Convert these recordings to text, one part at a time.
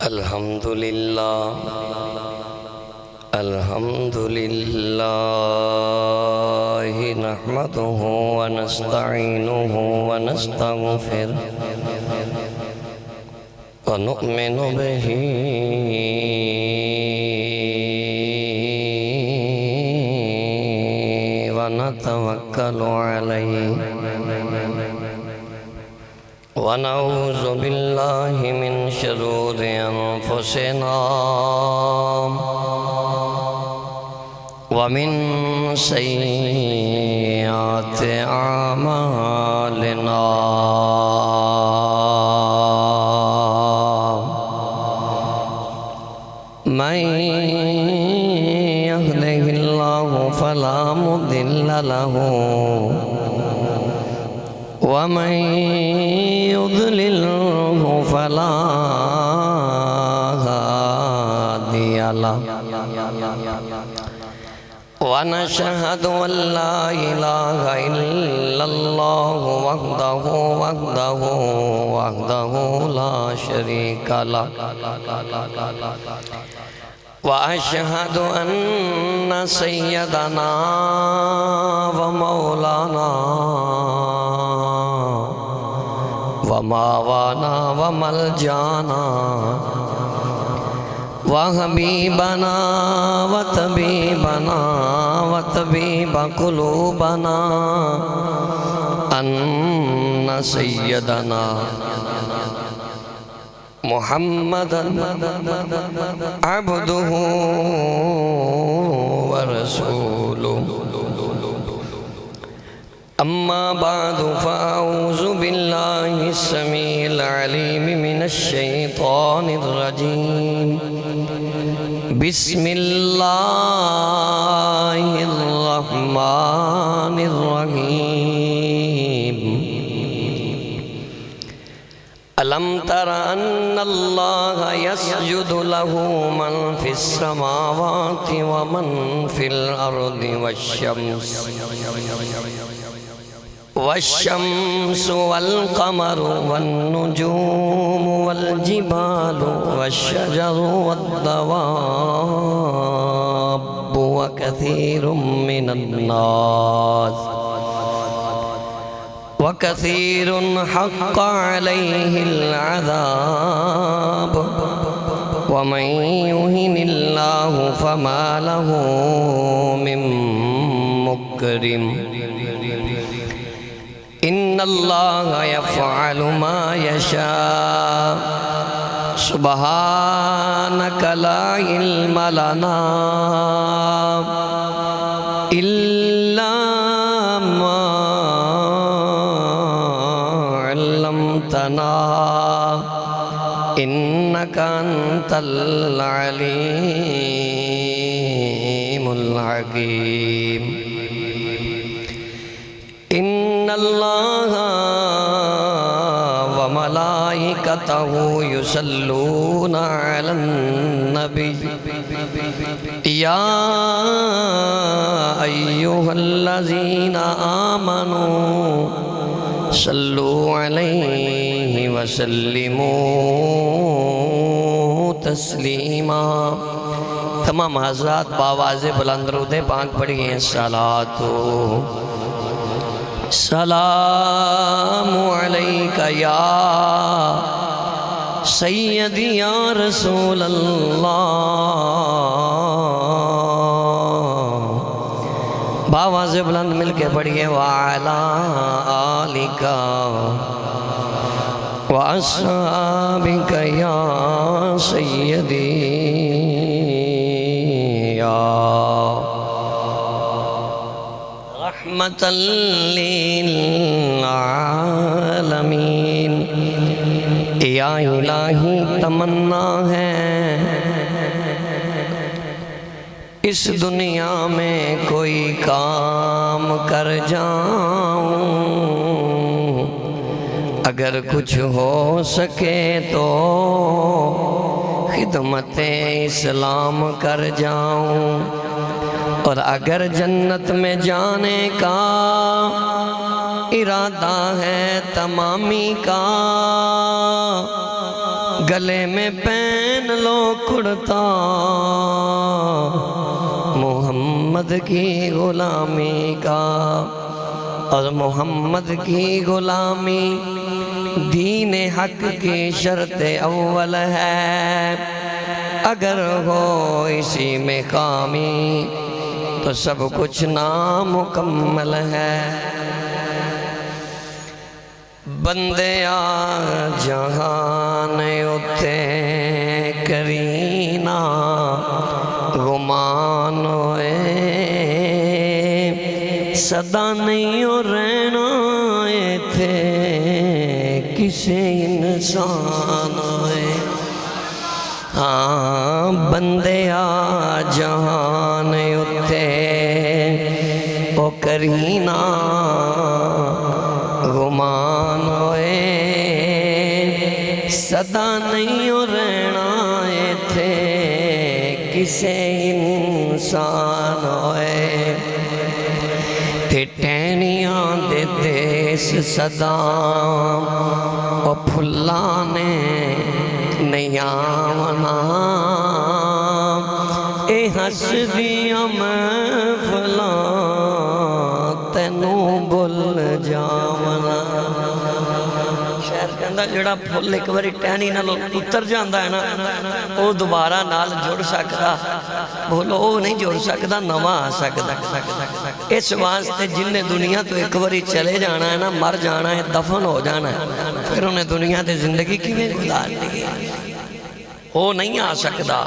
الحمدللہ نحمده ونستعینه ونستغفره ونؤمن به ونتوکل علیہ ونعوذ باللہ من شرور انفسنا ومن سیئات اعمالنا من يهده الله فلا مضل له ومن يضلله فلا هادي له ونشهد أن لا إله إلا الله وحده لا شريك له وأشهد أن سيدنا ومولانا وماوانا وملجانا وحبيبنا وطبيب قلوبنا أن سيدنا محمدًا عبده ورسوله أما بعد فأعوذ بالله السميع العليم من الشيطان الرجيم بسم الله الرحمن الرحيم ألم تر أن الله يسجد له من في السماوات ومن في الأرض والشمس والقمر والنجوم والجبال والشجر والدواب وكثير من الناس وكثير حق عليه العذاب ومن يهن الله فما له من مكرم إن الله يفعل ما يشاء سبحانك لا علم لنا إلا ما علمتنا إنك أنت العليم الحكيم إن الله وملائكته يصلون على النبي يا أيها الذين آمنوا صلوا عليه وسلموا تسلیما۔ تمام حضرات باواز بلند درود پاک پڑھئے سلام علیکہ یا سیدی یا رسول اللہ۔ باواز بلند مل کے پڑھئے وعلا آلکہ وَأَصْحَابِكَ يَا سَيِّدِي يَا رحمة للعالمین۔ یا الہی تمنا ہے اس دنیا میں کوئی کام کر جاؤں، اگر کچھ ہو سکے تو خدمت اسلام کر جاؤں، اور اگر جنت میں جانے کا ارادہ ہے تمامی کا، گلے میں پہن لو کرتا محمد کی غلامی کا، اور محمد کی غلامی دین حق کی شرط اول ہے، اگر ہو اسی میں کامی تو سب کچھ نامکمل ہے۔ بندیا جہان اتے کرینا گمان ہوئے، صدا نہیں ہو رہنا تھے کسی انسان ہوئے۔ ہاں بندیا جہان اتے او کرینا گمان ہوئے، صدا نہیں ہو رہنا تھے کسی انسان ہوئے۔ تے ٹہنیاں دے دیس صدا او پھلانے نہیں آونا، اے ہس دیاں میں فلاں تینوں بھول جاونا۔ شاید کہندہ جڑا پھول ایک باری ٹہنی نال اتر جاندہ ہے نا، وہ دوبارہ نال جڑ سکتا، بھولو وہ نہیں جڑ سکتا، نواں آ سکتا۔ اس واسطے جن نے دنیا تو ایک باری چلے جانا ہے نا، مر جانا ہے، دفن ہو جانا ہے، پھر انہیں دنیا تے زندگی کیویں گزارنی ہے؟ وہ نہیں آ سکتا،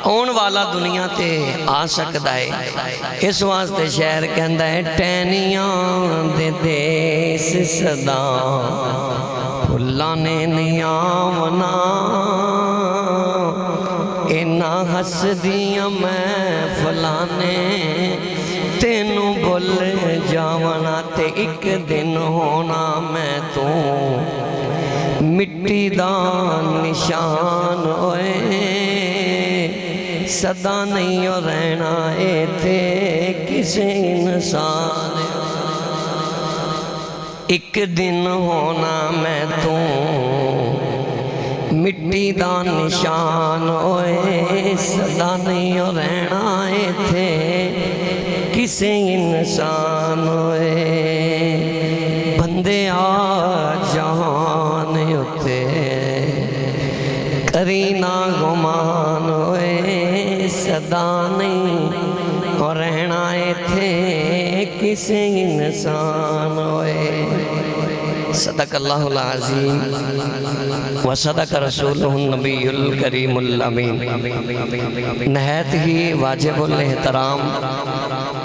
آن والا دنیا تے آ سکتا ہے۔ اس واسطے شہر کہندہ ہے ٹہنیاں دے دیس صدا پھلانے نہیں آونا، اینا ہس دیاں میں فلانے تینوں بھول جاونا، تے ایک دن ہونا میں تو مٹی دا نشان ہوئے، صدا نہیں ہو رہنا تھے کسی انسان۔ ایک دن ہونا میں تو مٹی دا نشان ہوئے، صدا نہیں ہو رہنا تھے کسی انسان ہوئے۔ بندے آ جہان اتے کرینا گمان ہوئے، صدا نہیں ہو رہنا تھے کسی انسان ہوئے۔ صدق اللہ العظیم وصدق رسولہ النبی الکریم الامین۔ نہایت ہی واجب الاحترام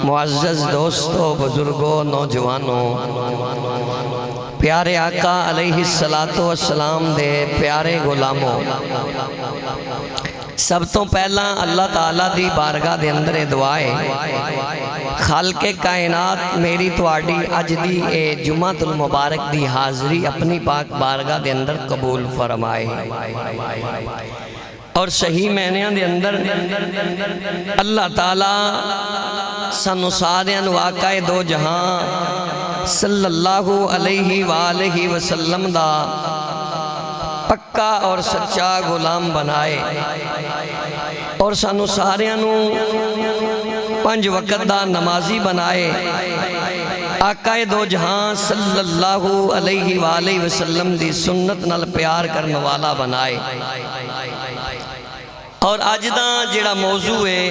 معزز دوستوں، بزرگوں، نوجوانوں، پیارے آقا علیہ السلام دے پیارے غلاموں، سب تو پہلا اللہ تعالیٰ دی بارگاہ دے اندر دعائے خالق کائنات میری تواڈی اج دی اے جمعۃ المبارک دی حاضری اپنی پاک بارگاہ دے اندر قبول فرمائے، اور صحیح معنیاں دے اندر اللہ تعالیٰ سانو ساریاں واقع دو جہاں صلی اللہ علیہ وآلہ وسلم دا پکا اور سچا غلام بنائے، اور سانو ساریاں نو 5 وقت دا نمازی بنائے، آقا دو جہاں صلی اللہ علیہ وآلہ وسلم دی سنت نال پیار کرنے والا بنائے۔ اور آج دا جڑا موضوع ہے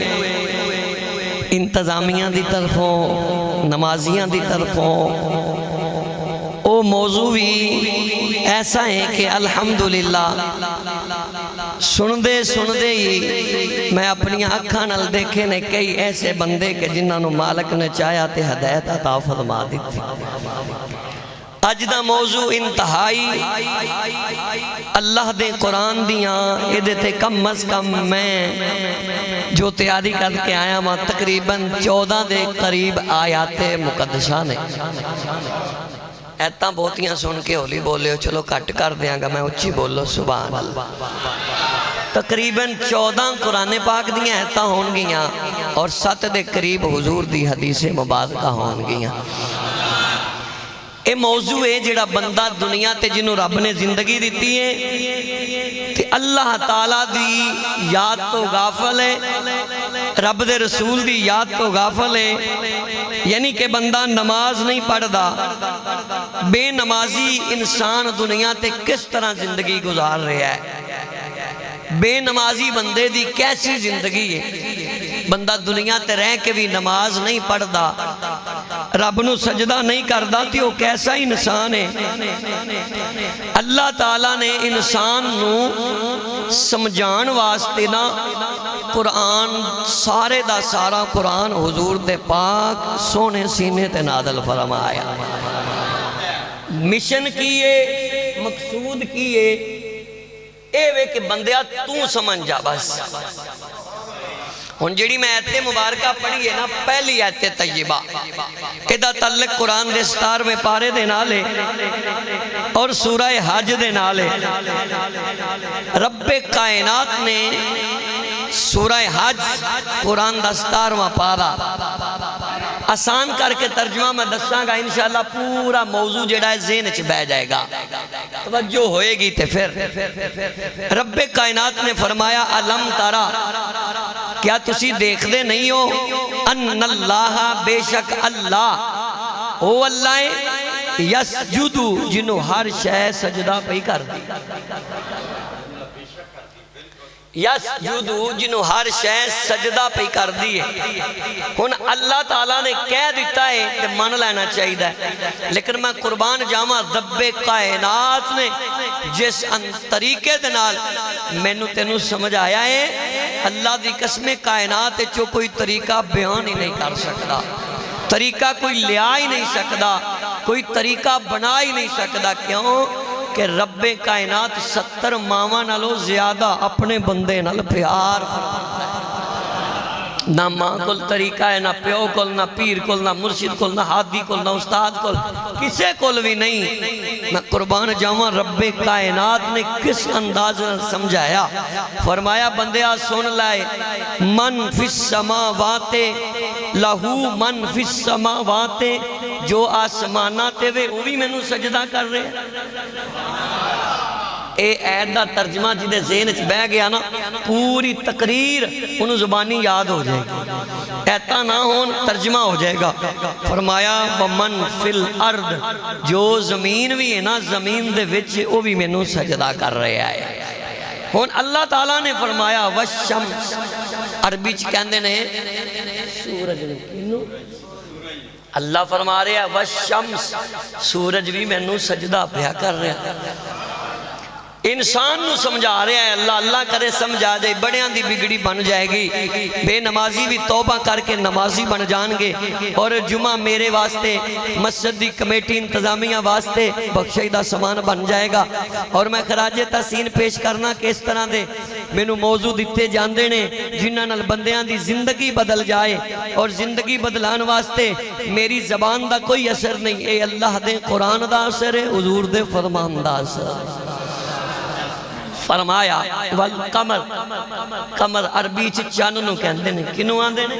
انتظامیہ دی طرفوں، نمازیاں دی طرفوں، وہ موضوع بھی ایسا ہے کہ الحمدللہ سندے ہی میں اپنی آنکھاں نال دیکھے نے کئی ایسے بندے کہ جنہاں نو مالک نے چاہیا تے ہدایت عطا فرما دیتی۔ اج دا موضوع انتہائی اللہ دے قرآن دیاں ایدے تے کم از کم میں جو تیاری کر کے آیا ماں تقریباً 14 دے قریب آیات مقدسہ نے۔ ایتاں بہتیاں سن کے ہولی بولے ہو، چلو کٹ کر دیاں گا، میں اچھی بولو سبحان اللہ۔ تقریباً 14 قرآن پاک دیاں ایتاں ہون گیاں، اور 7 دے قریب حضور دی حدیث مبارکہ ہون گیاں۔ اے موضوع ہے جڑا بندہ دنیا تے جنہوں رب نے زندگی دیتی ہے تے اللہ تعالیٰ دی یاد تو غافل ہے، رب دے رسول دی یاد تو غافل ہے، یعنی کہ بندہ نماز نہیں پڑھدا۔ بے نمازی انسان دنیا تے کس طرح زندگی گزار رہا ہے؟ بے نمازی بندے دی کیسی زندگی ہے؟ بندہ دنیا تے رہ کے بھی نماز نہیں پڑھدا، رب نو سجدہ نہیں کردا، تے وہ کیسا انسان ہے؟ اللہ تعالیٰ نے انسان نو سمجھان واسطے نا قرآن سارے دا سارا قرآن حضور دے پاک سونے سینے تے نازل فرمایا۔ مشن کیے، مقصود کیے، اے وے کہ بندیا تو سمجھ جا بس۔ ہن جڑی میں آیت مبارکہ پڑھی ہے نا، پہلی آیت طیبہ، ادا تعلق قرآن دے 17ویں پارے دے نالے اور سورہ حج دے نالے۔ رب کائنات نے سورہ حج قرآن دا 17واں پارا آسان کر کے ترجمہ میں دساں گا، انشاءاللہ پورا موضوع جڑا ہے ذہن چ بہ جائے گا، توجہ ہوئے گی تے پھر رب کائنات نے فرمایا علم ترا، کیا تسی دیکھ دے نہیں ہو ان اللہ بے شک اللہ او اللہ یسجدو جنہوں ہر شے سجدہ پہ کر دی، یسجدو جنہوں ہر شے سجدہ پہ کر دی ہے۔ ہن اللہ تعالیٰ نے کہہ دیتا ہے کہ مان لینا چاہیے ہے، لیکن میں قربان جاواں رب کائنات نے جس طریقے دے نال مینوں تینوں سمجھ آیا ہے، اللہ دی قسم کائنات چو کوئی طریقہ بیان ہی نہیں کر سکتا، طریقہ کوئی لیا ہی نہیں سکتا، کوئی طریقہ بنا ہی نہیں سکتا۔ کیوں کہ رب کائنات 70 ماواں نالوں زیادہ اپنے بندے نال پیار فرماتا ہے۔ نہ ماں کول طریقہ ہے، نہ پیو کول، نہ پیر کول، نہ مرشد کول، نہ ہادی کول، نہ استاد کول، کسے کول بھی نہیں۔ میں قربان جاواں رب کائنات نے کس انداز سمجھایا، فرمایا بندیا سن لائے، من فی السماوات لہو من فی السماوات، جو آسمانات وے وہ بھی میں نو سجدہ کر رہے ہیں۔ اے ایت دا ترجمہ جدے ذہن چ بہ گیا نا، پوری تقریر انہوں زبانی یاد ہو جائے گی، ایتا نہ ہون ترجمہ ہو جائے گا۔ فرمایا ومن فی الارض، جو زمین بھی ہے نا، زمین دے وچ وہ بھی میں نو سجدہ کر رہے آئے۔ ہون اللہ تعالیٰ نے فرمایا والشمس، عربی چ کہندے نے سورج نے، اللہ فرما رہے ہیں والشمس، سورج بھی میں نو سجدہ پیا کر رہے ہیں۔ انسان نو سمجھا رہے ہیں، اللہ کرے سمجھا جائے، بڑیاں دی بگڑی بن جائے گی، بے نمازی بھی توبہ کر کے نمازی بن جان گے، اور جمعہ میرے واسطے، مسجد دی کمیٹی انتظامیہ واسطے بخشیدہ سامان بن جائے گا۔ اور میں خراج تحسین پیش کرنا کہ اس طرح دے مینوں موضوع دیتے جاندے نے جنہاں نال بندیاں دی زندگی بدل جائے، اور زندگی بدلان واسطے میری زبان دا کوئی اثر نہیں، اے اللہ دے قرآن دا اثر ہے، حضور دے فرمان دا اثر ہے۔ فرمایا والقمر، قمر عربی چ چن نو کہندے نے، کنوں آندے نے؟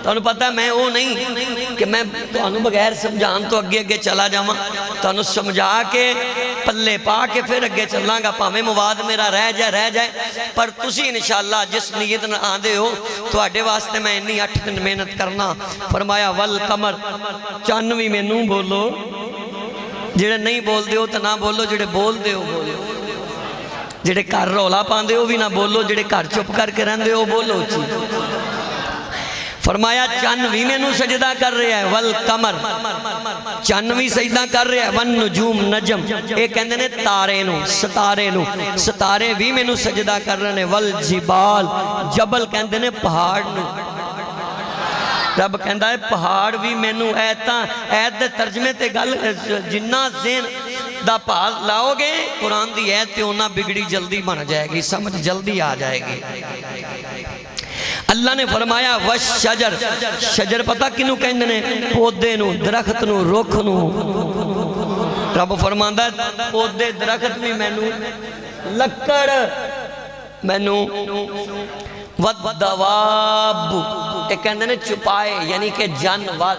تانوں پتہ ہے میں وہ نہیں کہ میں تانوں بغیر سمجھان تو اگے اگے چلا جاواں، تانوں سمجھا کے پلے پا کے پھر اگے چلاں گا، پاویں مواد میرا رہ جائے، پر تسی انشاءاللہ جس نیت نال آندے ہو تواڈے واسطے میں انی 8 دن محنت کرنا۔ فرمایا والقمر، چن وی مینوں بولو، جڑے نہیں بول دیو تے نہ بولو، جڑے بول دیو بولو، جڑے گھر رولا پاندے ہو بھی نہ بولو، جڑے گھر چپ کر کے رہندے ہو بولو چی۔ فرمایا چن بھی میں نو سجدہ کر رہے ہیں، والقمر، چن بھی سجدہ کر رہے ہیں، والنجوم، نجم، ایک کہندے نے تارے نو، ستارے بھی میں نو سجدہ کر رہے ہیں، والجبال، جبل کہندے نے پہاڑ نو، رب کہندہ ہے پہاڑ بھی میں نو ایت دے ترجمے تے گل جنہ ذہن دا پاس لاؤ گے قرآن دی ایت تے ہونا بگڑی جلدی بن جائے گی، سمجھ جلدی آ جائے گی۔ اللہ نے فرمایا والشجر، شجر پتہ کنوں کہندے نے؟ پودے نو، درخت نو، رکھ نو۔ رب فرماندہ ہے پودے درخت بھی میں نو، لکڑ میں نو، والدواب، ایک کہندے نے چھپائے یعنی کہ جانور،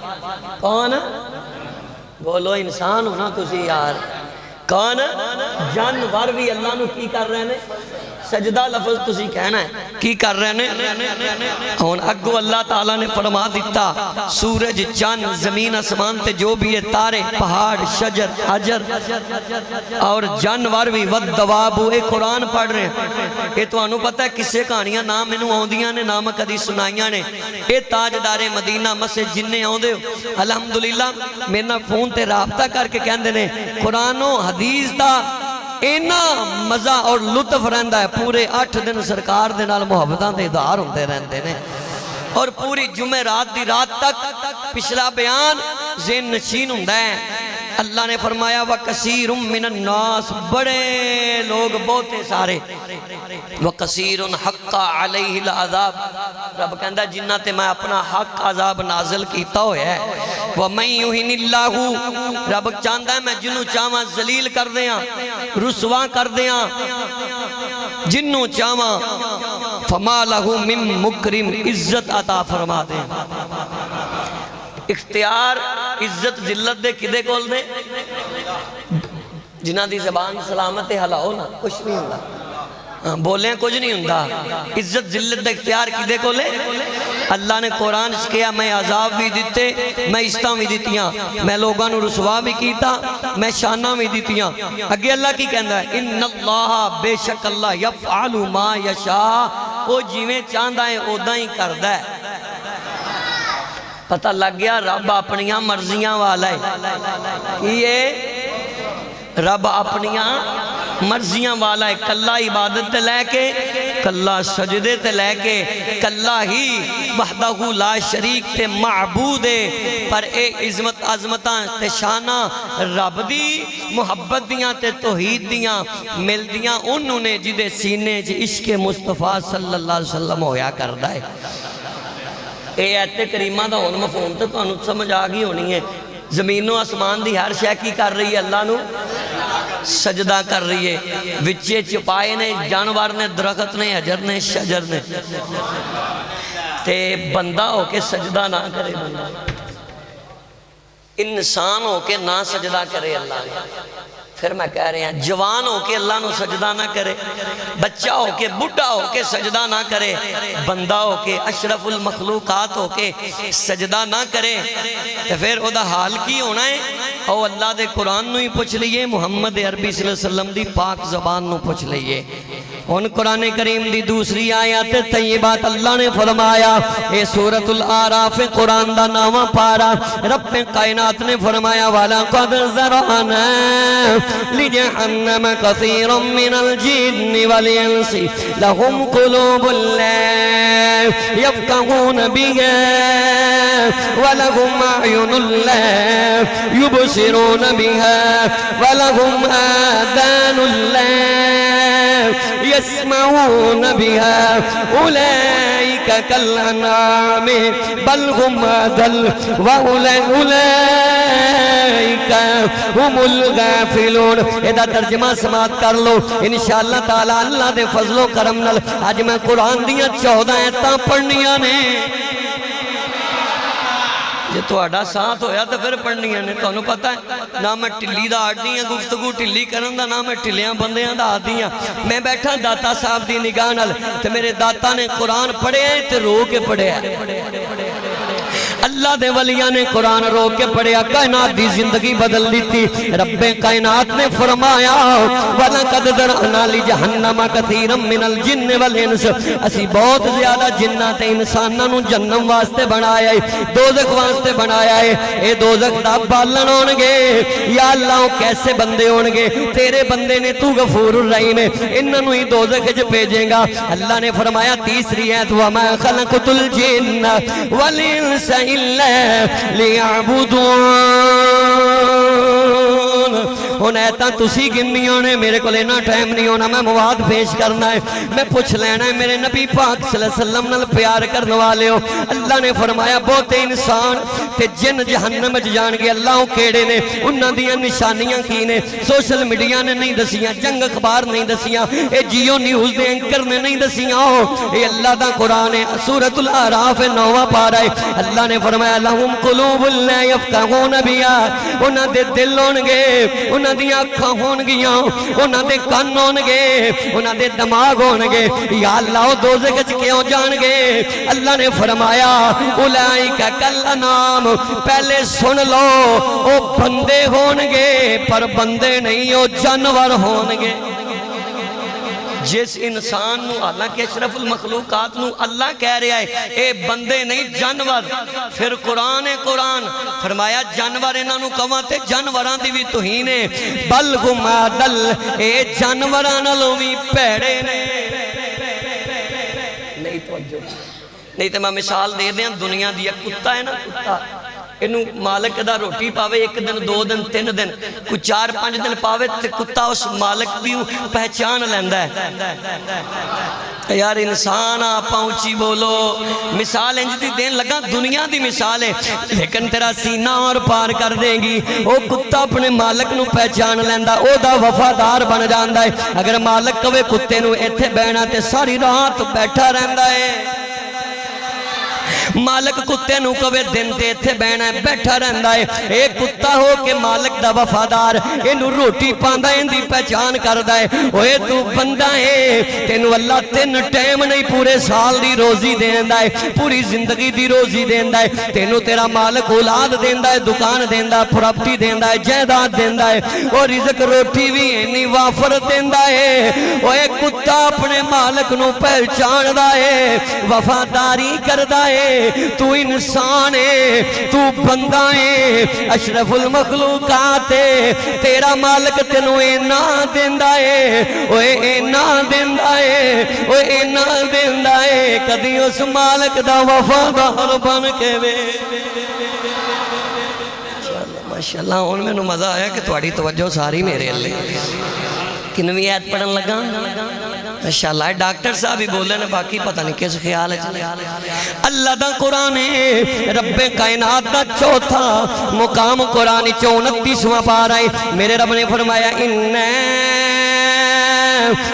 کون؟ بولو انسان ہونا تسی یار، کون؟ جانور بھی اللہ نو کی کر رہے ہیں، سجدہ لفظ تسی کہنا ہے کی کر رہے ہیں ہون اگو اللہ تعالیٰ نے فرما دیتا سورج چاند زمین اسمان تے جو بھی ہے تارے پہاڑ شجر حجر اور جانور بھی والدواب اے قرآن پڑھ رہے ہیں اے تو انہوں پتہ ہے کسے کہانیاں نام انہوں آؤندیاں نے نام کدی سنائیاں نے اے تاجدار مدینہ مسجد جننے آؤندے ہو الحمدللہ میرا فون تے رابطہ کر کے کہندے نے قرآن و حدیث دا اینا مزہ اور لطف رہندہ ہے پورے 8 دن سرکار دے نال محبتاں دے ادھار ہوندے رہندے نے اور پوری جمعہ رات دی رات تک پچھلا بیان ذہن نشین ہوندہ ہے اللہ نے فرمایا وَكَثِيرٌ مِّنَ النَّاسِ بڑے لوگ بہتے سارے وَكَثِيرٌ حَقَّ عَلَيْهِ الْعَذَابِ رب کہندہ جنہ تے میں اپنا حق عذاب نازل کیتا ہویا ہے وَمَن يُهِنِ اللَّهُ رب چاندہ ہے میں جنوں چاہواں ذلیل کر دیاں رسواں کر دیاں جنوں چاہواں فَمَا لَهُ مِن مُكْرِمْ عزت عطا فرما دیں اختیار عزت ذلت دے کدے کول دے جنہ دی زبان سلامت حلاؤ نا کچھ نہیں ہوندہ بولیں کچھ نہیں ہوندہ عزت ذلت دے اختیار کدے کولے اللہ نے قرآن اس کیا میں عذاب بھی دیتے میں عزتاں بھی دیتیاں میں لوگاں نو رسوا بھی کیتا میں شانہ بھی دیتیاں اگے اللہ کی کہندہ ہے ان اللہ بے شک اللہ یفعل ما یشاء وہ جیویں چاندہ ہے اودا ہی کردہ ہے پتہ لگ گیا رب اپنیاں مرضیاں والا ہے یہ رب اپنیاں مرضیاں والا ہے کلہ عبادت تے لے کے کلہ سجدے تے لے کے کلہ ہی وحدہ لا شریک تے معبود ہے پر اے عظمت عظمتاں تے شانہ رب دی محبت دیاں تے توحید دیاں مل دیاں انہوں نے جدے سینے جی عشق مصطفیٰ صلی اللہ علیہ وسلم ہویا کردہ ہے اے ایتے کریمہ دا ہون مفہوم تے تو انہوں سمجھ آگی ہونی ہے زمین و آسمان دی ہر شے کی کر رہی ہے اللہ نو سجدہ کر رہی ہے وچے چپائے نے جانور نے درخت نے حجر نے شجر نے تے بندہ ہو کے سجدہ نہ کرے بندہ انسان ہو کے نہ سجدہ کرے اللہ نے پھر میں کہہ رہے ہیں جوان ہو کے اللہ نو سجدہ نہ کرے بچہ ہو کے بڑھا ہو کے سجدہ نہ کرے بندہ ہو کے اشرف المخلوقات ہو کے سجدہ نہ کرے تو پھر او دا حال کی ہونا ہے او اللہ دے قرآن نو ہی پوچھ لئیے محمد عربی صلی اللہ علیہ وسلم دی پاک زبان نو پوچھ لئیے ان قرآن کریم دی دوسری آیات طیبات اللہ نے فرمایا اے سورة العراف قرآن دا نامہ پارا رب کائنات نے فرمایا وَلَقَدْ ذَرَعْنَا لِجَهَنَّمَ كَثِيرًا مِّنَ الْجِنِّ وَالْإِنسِ لَهُمْ قُلُوبٌ لَا يَفْقَهُونَ بِهَا وَلَهُمْ أَعْيُنٌ لَا يُبْصِرُونَ بِهَا وَلَهُمْ آذَانٌ لَا يسمعون بها أولئك كالأنعام بل هم أضل وأولئك هم الغافلون ادا ترجمہ سماعت کر لو انشاءاللہ تعالی اللہ دے فضل و کرم نال آج میں قرآن دیاں 14 آیتاں پڑھنیاں نے جے تو آڈا ساتھ ہویا تو پھر پڑھنیاں نے تو انہوں پتہ ہے نہ میں ٹلی دا آڈی ہیں گفتگو ٹلی کرن دا نہ میں ٹلیاں بندیاں دا آدی ہیں میں بیٹھا داتا صاحب دی نگاہ نال تو میرے داتا نے قرآن پڑھے ہیں تو رو کے پڑھے ہیں اللہ دے ولیاں نے قرآن رو کے پڑھیا کائنات دی زندگی بدل دیتی رب کائنات نے فرمایا وَلَقَدْ ذَرَعْنَا لِجَهَنَّمَ كَثِيرًا مِّنَ الْجِنِّ وَالْإِنسِ اسی بہت زیادہ جنات انسانوں جنم واسطے بنایا ہے دوزخ واسطے بنایا ہے اے دوزخ دا بالن ہونگے یا اللہ کیسے بندے ہونگے تیرے بندے نے تو غفور الرحیم ہے انہوں ہی دوزخ جو بھیجیں گا اللہ نے فرمایا تیسری ہے وَمَا خَلَقْتُ الْجِنَّ وَالْإِنسَ إِلَّا لِيَعْبُدُونَ ایتا تسی گنی ہونے میرے کو لینا ٹائم نہیں ہونا میں مواد پیش کرنا ہے میں پوچھ لینا ہے میرے نبی پاک صلی اللہ علیہ وسلم نال پیار کرنے والے ہو اللہ نے فرمایا بہت انسان تے جن جہنم جان گے اللہ کیڑے نے انہاں دیاں نشانیاں کی نے سوشل میڈیا نے نہیں دسیاں جنگ اخبار نہیں دسیاں اے جیو نیوز دے اینکر نے نہیں دسیاں اے اللہ دا قرآن ہے سورة العراف 9واں پارا ہے اللہ نے فرمایا لہم قلوب لا یفقہون بها انہاں دے دل ہونگے انہاں انہاں دیاں اکھاں ہون گیاں انہاں دے کان ہون گے انہاں دے دماغ ہون گے یا اللہ وہ دوزخ وچ کیوں جان گے اللہ نے فرمایا اولئک کالانعام پہلے سن لو وہ بندے ہون گے پر بندے نہیں وہ جانور ہون گے جس انسان نو حالانکہ اشرف المخلوقات نو اللہ کہہ رہا ہے اے بندے نہیں جانور پھر قرآن فرمایا جانور انہاں نو کہواں تے جانوراں دی بھی توہین ہے بل ہم اضل اے جانوراں نالوں وی پیڑے نے نہیں توجہ نہیں تے میں مثال دے دیاں دنیا دی کتا ہے نا کتا انہوں مالک دا روٹی پاوے ایک دن دو دن تین دن کوئی چار پانچ دن پاوے تے کتا اس مالک بھی پہچان لیندہ ہے یار انسان آپ اونچی بولو مثال انج دی دین لگا دنیا دی مثال ہے لیکن تیرا سینہ اور پار کر دیں گی وہ کتا اپنے مالک نو پہچان لیندہ او دا وفادار بن جاندہ ہے اگر مالک کوئے کتے نو ایتھے بینا تے ساری رات بیٹھا رہندہ ہے مالک کتے نو کوئے دن تے تھے بینا ہے بیٹھا رہندا ہے ایک کتا ہو کہ مالک دا وفادار انہوں روٹی پاندہ اندی پہچان کردہ ہے اوہ تو بندہ ہے تینو اللہ تین ٹیم نہیں پورے سال دی روزی دیندہ ہے پوری زندگی دی روزی دیندہ ہے تینو تیرا مالک اولاد دیندہ ہے دکان دیندہ ہے پراپٹی دیندہ ہے جائیداد دیندہ ہے اور رزق روٹی بھی انہی وافر دیندہ ہے اوہ ایک کتا اپنے مالک نو پہچان دا ہے وفاداری کردہ ہے تو انسان ہے تو بندہ ہے اشرف المخلوقات ہے تیرا مالک تینو اینا دیندہ ہے اوہ اینا دیندہ ہے اوہ اینا دیندہ ہے کدی اس مالک دا وفادار بن کے وے ماشاءاللہ ان میں نو مزہ آیا کہ تواڈی توجہ ساری میرے اللہ کنویں آیت پڑھن لگا ماشاءاللہ ڈاکٹر صاحب ہی بولے نے باقی پتہ نہیں کس خیال ہے اللہ دا قرآن ہے رب کائنات دا چوتھا مقام قرآن 29واں پارہ ہے میرے رب نے فرمایا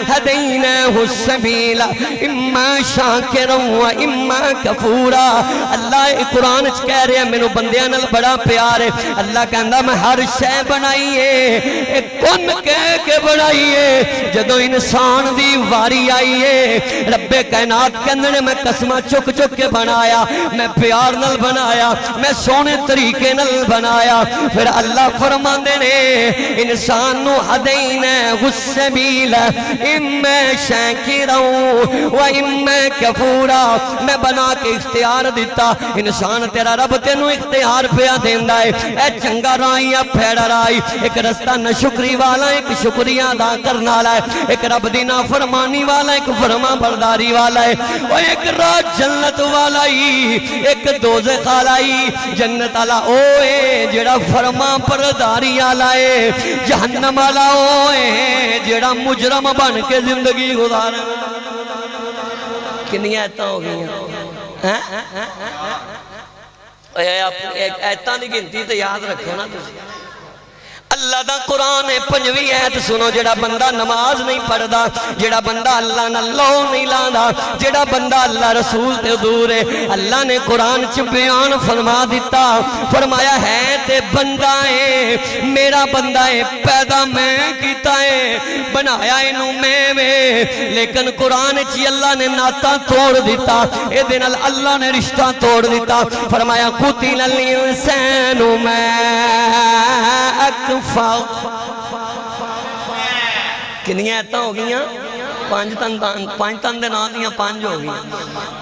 هديناه السبيل اما شاکرا و اما کفورا اللہ قرآن کہہ رہے ہیں میں بندیاں نال بڑا پیار ہے اللہ کہندا میں ہر شے بنائی ہے ایک کن کہہ کے بنائی ہے جدو انسان دی واری آئی ہے رب کائنات کہندے میں قسمہ چک چک کے بنایا میں پیار نال بنایا میں سونے طریقے نال بنایا پھر اللہ فرماندے نے انسان نو هديناه السبيل اما شاکرا و اما کفورا میں بنا کے اختیار دیتا انسان تیرا رب تینو اختیار پیا دیندہ ہے اے چنگا رائی یا پھیڑا رائی ایک رستہ نشکری والا ایک شکریہ ادا کرنا ہے ایک رب دی نافرمانی والا ایک فرما برداری والا ہے اور ایک راہ جنت والا ہی ایک دوزخ والا ہی جنت والا اوے جڑا فرما برداری والا ہے جہنم والا اوے جڑا مجرم بن کے زندگی گزار کنی آیتاں ہو گئی ہیں آیتاں دی گنتی تو یاد رکھو نا تسی اللہ دا قرآن ہے پنجویں آیت سنو جڑا بندہ نماز نہیں پڑھدا جڑا بندہ اللہ نہ لو نہیں لاندا جڑا بندہ اللہ رسول تے دور ہے اللہ نے قرآن چ بیان فرما دیتا فرمایا ہے تے بندہ ہے میرا بندہ ہے پیدا میں کیتا ہے بنایا انہوں میں لیکن قرآن چ اللہ نے ناتا توڑ دیتا اے دن اللہ نے رشتہ توڑ دیتا فرمایا قتل الانسان ما اکفر کنی آیتاں ہو گئیاں پانچ تن دے نام دیاں پانچ ہو گئیاں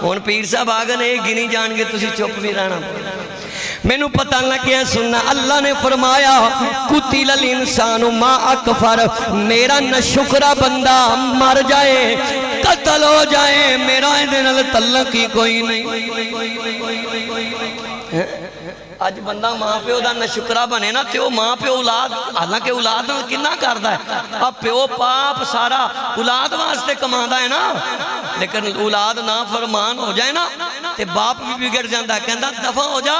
ان پیر صاحب آگے نے ایک گنی جان کے تسی چپ بھی رہنا میں نو پتہ لگیا سننا اللہ نے فرمایا قتل الانسان ما اکفر میرا نشکرہ بندہ مر جائے قتل ہو جائے میرا دن تعلق ہی کوئی نہیں آج بندہ ماں پیو دا نشکرہ بنے نا تے وہ ماں پیو اولاد حالانکہ اولاد کنہ کردہ ہے اب پیو پاپ سارا اولاد واسطے کماندہ ہے نا لیکن اولاد نا فرمان ہو جائے نا تے باپ بھی بگڑ جاندہ ہے کہندہ دفع ہو جا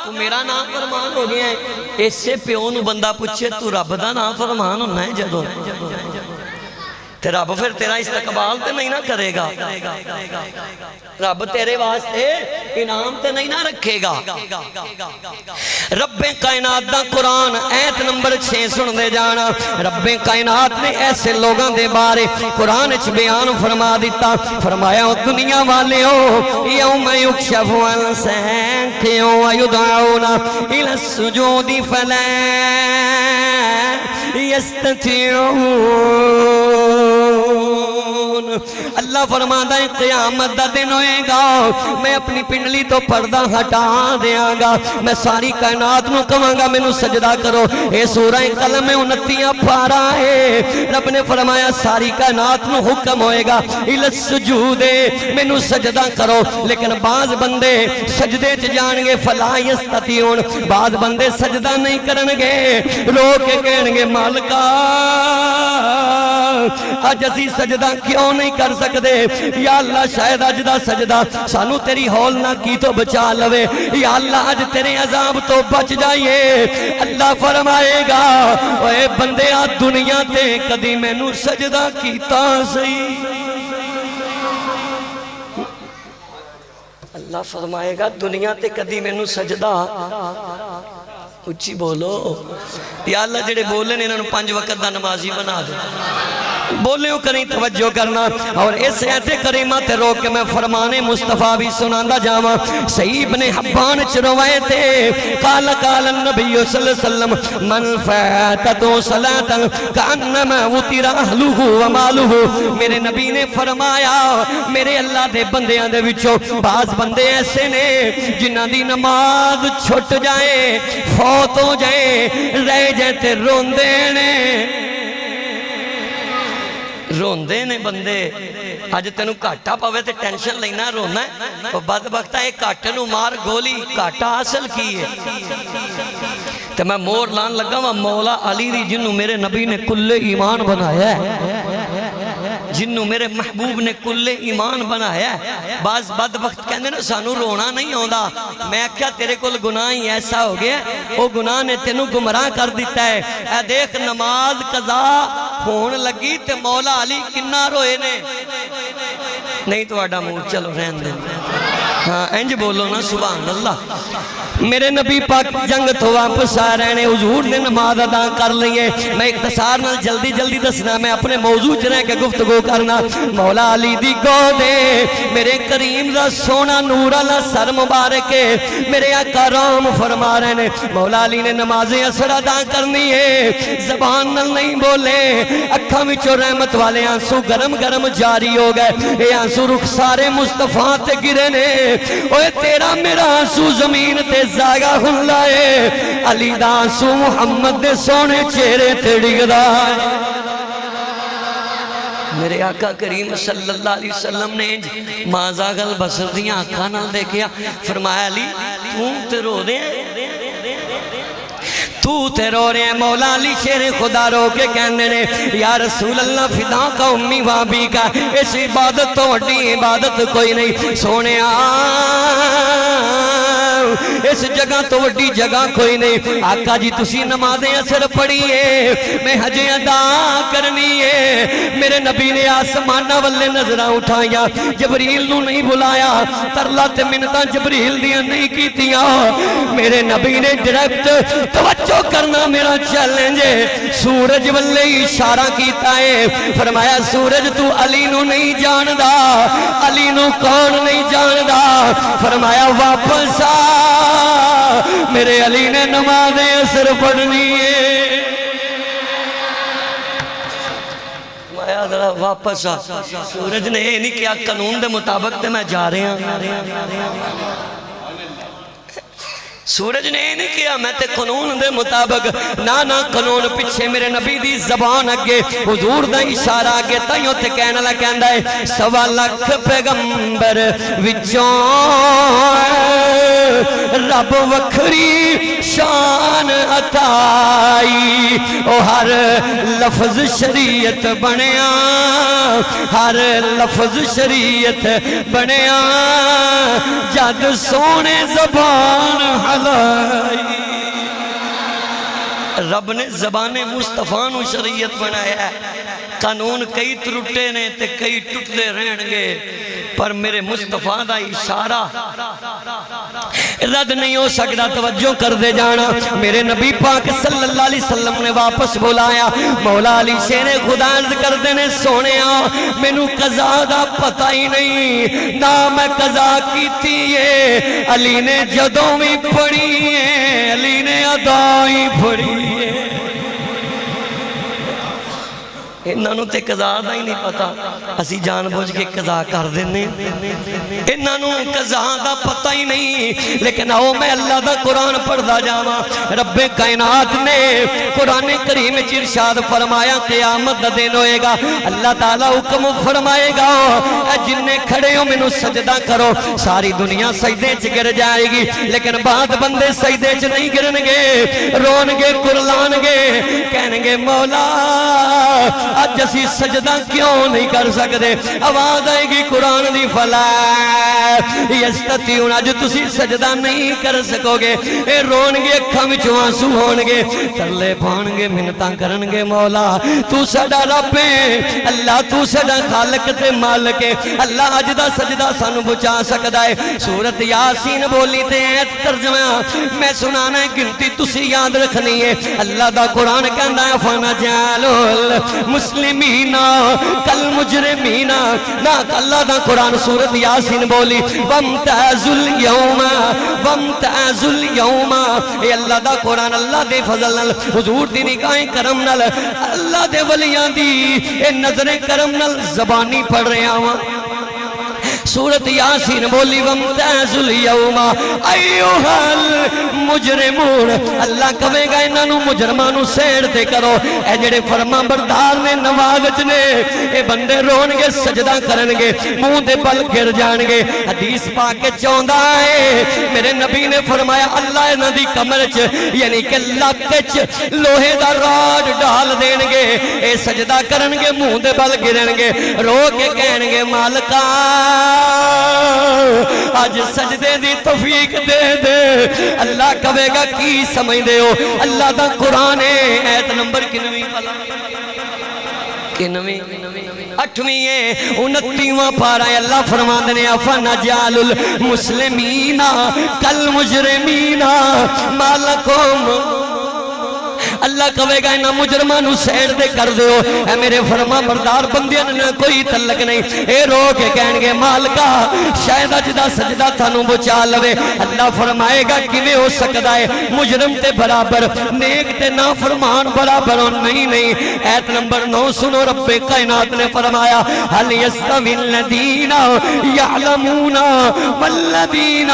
تو میرا نا فرمان ہو گیا ہے اس سے پیو نو بندہ پوچھے تو رب دا نا فرمان ہونا ہے جدو تے رب پھر تیرا استقبال تے نہیں نہ کرے گا، رب تیرے واسطے انعام تے نہیں نہ رکھے گا۔ رب کائنات دا قرآن ایت نمبر 6 سن دے جانا۔ رب کائنات نے ایسے لوگاں دے بارے قرآن اچھ بیان فرما دیتا، فرمایا دنیا والے ہو یوم یکشف عن ساق ویدعون الی السجود فلا یستطیعون۔ اللہ فرماتا ہے قیامت دا دن ہوئے گا، میں اپنی پنڈلی تو پردہ ہٹا دیاں گا، میں ساری کائنات نو کہاں گا مینوں سجدہ کرو۔ اے سورہ قلم 29 پارا ہے، رب نے فرمایا ساری کائنات نو حکم ہوئے گا الی السجود، مینوں سجدہ کرو، لیکن بعض بندے سجدے چ جان گے فلا یستطیعون، بعض بندے سجدہ نہیں کرنگے، رو کے کہن گے مالکا آج اسی سجدہ کیوں نہیں کر سکتے، یا اللہ شاید اج دا سجدہ سانو تیری ہول نہ کی تو بچا لوے، یا اللہ اج تیرے عذاب تو بچ جائیے۔ اللہ فرمائے گا اے بندیا دنیا تے کدی مینوں سجدہ کیتا سی، اللہ فرمائے گا دنیا تے کدی مینوں سجدہ، اچھی بولو یا اللہ جڑے بولے نے انہوں 5 وقت دا نمازی بنا دے، بولے ہو کریں توجہ کرنا۔ اور اس آیت کریمہ تے روک کے میں فرمان مصطفیٰ بھی سناندہ جاما۔ صحیح ابن حبان چ روایت ہے قال قال النبی صلی اللہ علیہ وسلم من فاتتو صلاة کانما وطر اہلہ ومالہ، میرے نبی نے فرمایا میرے اللہ دے بندیاں دے وچوں بعض بندے ایسے نے جنہاں دی نماز چھٹ جائے، فوت ہو جائے، رہ جائے تے روندے نے، روندے نے بندے۔ آج تینوں کاٹا پاوے تے ٹینشن لینا رونا ہے، وہ بدبختہ ایک کاٹے نو مار گولی، کاٹا حاصل کی ہے۔ تو میں مور لان لگا ہوں مولا علی دی جنہوں میرے نبی نے کل ایمان بنایا ہے، جنہوں میرے محبوب نے کل ایمان بنایا ہے۔ بعض بدبخت کہنے نا سانو رونا نہیں ہوندہ، میں کیا تیرے کل گناہ ہی ایسا ہو گیا، وہ گناہ نے تینوں گمراہ کر دیتا ہے۔ اے دیکھ نماز قضا ہون لگی تے مولا علی کنہ روئے نے، نہیں تو آڈا مور چلو رہن دیں، ہاں انج بولو نا سبحان اللہ۔ میرے نبی پاک جنگ تو واپس آ رہے ہیں، حضور نے نماز ادا کر لیے۔ میں اختصار نال جلدی جلدی دسنا، میں اپنے موضوع چ رہ کے گفتگو کرنا۔ مولا علی دی گودے میرے کریم دا سونا نور والا سر مبارک ہے، میرے آقا رام فرما رہے ہیں مولا علی نے نماز عصر ادا کرنی ہے، زبان نال نہیں بولے، اکھاں وچوں رحمت والے آنسو گرم گرم جاری ہو گئے، اے آنسو رخسارے مصطفیٰ تے گرے نے، اوے تیرا میرا آنسو زمین تے زاگا ہن لائے، علی دا آنسو محمد دے سونے چہرے تے ڈگدا ہے۔ میرے آقا کریم صلی اللہ علیہ وسلم نے ماں زاغل بصر دیاں آقا نال دیکھیا، فرمایا علی تو رو رہے ہیں، تو تے رو رہے ہیں۔ مولا علی شیر خدا رو کے کہنے نے یا رسول اللہ فدا کا امی وابی کا، اس عبادت تو وڈی عبادت کوئی نہیں، سونے اس جگہ تو وڈی جگہ کوئی نہیں۔ آقا جی تسی نماز عصر پڑھیے، میں حج ادا کرنی ہے۔ میرے نبی نے آسمانہ والے نظرہ اٹھایا، جبریل نو نہیں بلایا، ترلا تے منتاں جبریل دیاں نہیں کیتیاں، میرے نبی نے ڈائریکٹ توجہ کرنا میرا چیلنج ہے، سورج والے اشارہ کیتا ہے، فرمایا سورج تو علی نو نہیں جاندہ، علی نو کون نہیں جاندہ، فرمایا واپس آ میرے علی نے نماز عصر پڑھنی ہے، فرمایا ذرا واپس آ۔ سورج نے یہ نہیں کیا قانون دے مطابق تے میں جا رہے ہیں، سورج نے نہیں کیا میں تے قانون دے مطابق، نانا قانون پیچھے میرے نبی دی زبان اگے، حضور دا اشارہ اگے، تائیوں تے کہنا لگا کہندا ہے 1.25 لاکھ پیغمبر وچوں رب وکھری شان عطائی، او ہر لفظ شریعت بنیا، ہر لفظ شریعت بنیا، جد سونے زبان حلائی۔ رب نے زبان مصطفیٰ نو شریعت بنایا ہے. قانون کئی ترٹے نے تے کئی ٹوٹتے رہن گے، پر میرے مصطفیٰ دا اشارہ رد نہیں ہو سکتا. توجہ کر دے جانا. میرے نبی پاک صلی اللہ علیہ وسلم نے واپس بلایا. مولا علی شیر خدا عرض کر دینے سونے میں نو قضا دا پتہ ہی نہیں نہ میں قضا کیتی ہے. علی نے جدوں بھی پڑھی ہے، علی نے ادائی پڑھی ہے. انہوں تے قضا دا ہی نہیں پتا، اسی جان بوجھ کے قضا کر دینے. انہوں قضا دا پتہ ہی نہیں. لیکن آؤ میں اللہ دا قرآن پڑھ دا جاما. رب کائنات نے قرآن کریم ارشاد فرمایا قیامت دا دن ہوئے گا. اللہ تعالیٰ حکم فرمائے گا اے جننے کھڑے ہو میں نو سجدہ کرو. ساری دنیا سجدے چ گر جائے گی، لیکن بعد بندے سجدے چ نہیں گرن گے، رون گے، کرلان گے، کہنے گے مولا آج اسی سجدہ کیوں نہیں کر سکتے. آواز آئے گی قرآن دی فلا یستطیعون، آج تسی سجدہ نہیں کر سکو گے. اے رون گے، اکھاں وچوں آنسو ہون گے، ترلے پان گے، منتاں کرن گے مولا تو ساڈا رب ہے، اللہ تو ساڈا خالق تے مالک ہے، اللہ اج دا سجدہ سانو بچا سکدا ہے. سورت یاسین بولی تے ترجمہ میں سنانا ہے، گنتی تسی یاد رکھنی ہے. اللہ دا قرآن کہندا ہے فنجعلُ مسلمین کل مجرمین. نہ اللہ دا قرآن سورت یاسین بولی وامتازوا اليوم وامتازوا اليوم. اے اللہ دا قرآن اللہ دے فضل نال، حضور دی نگاہ کرم نال، اللہ دے ولیاں دی اے نظر کرم نال زبانی پڑھ رہے ہاں. سورت یاسین بولی وامتازوا اليوم ایھا المجرمون. اللہ کہے گا انہاں مجرمانوں سیڑ تے کرو. اے جڑے فرما بردار نے، نواز نے، اے بندے رون گے، سجدہ کرن گے، منہ دے بل گر جان گے. حدیث پاک کے چوندا ہے میرے نبی نے فرمایا اللہ انہاں دی کمر چ یعنی کہ لک چ لوہے دا راڈ ڈال دین گے. اے سجدہ کرن گے، منہ دے بل گرن گے، رو کے کہن گے مالکا آج سجدے دی توفیق دے دے. اللہ کہے گا کی سمجھ دے ہو؟ اللہ دا قرآن ہے. ایت نمبر کنویں کنویں 8ویں ہے 29واں پارہ ہے. اللہ فرمان دنے فنجعلُ المسلمین کالمجرمین ما لکم. اللہ کہے گا انہاں مجرمانوں سیڑ دے کر دیو. اے میرے فرما بردار بندیاں نے کوئی تعلق نہیں. اے رو کے کہیں گے مالکا شاید اج دا سجدہ تھانوں بچا لوے. اللہ فرمائے گا کیویں ہو سکدا ہے مجرم تے برابر، نیک تے نافرمان برابر ہو؟ نہیں نہیں. ایت نمبر 9 سنو. رب کائنات نے فرمایا هل يستوي الذين يعلمون والذين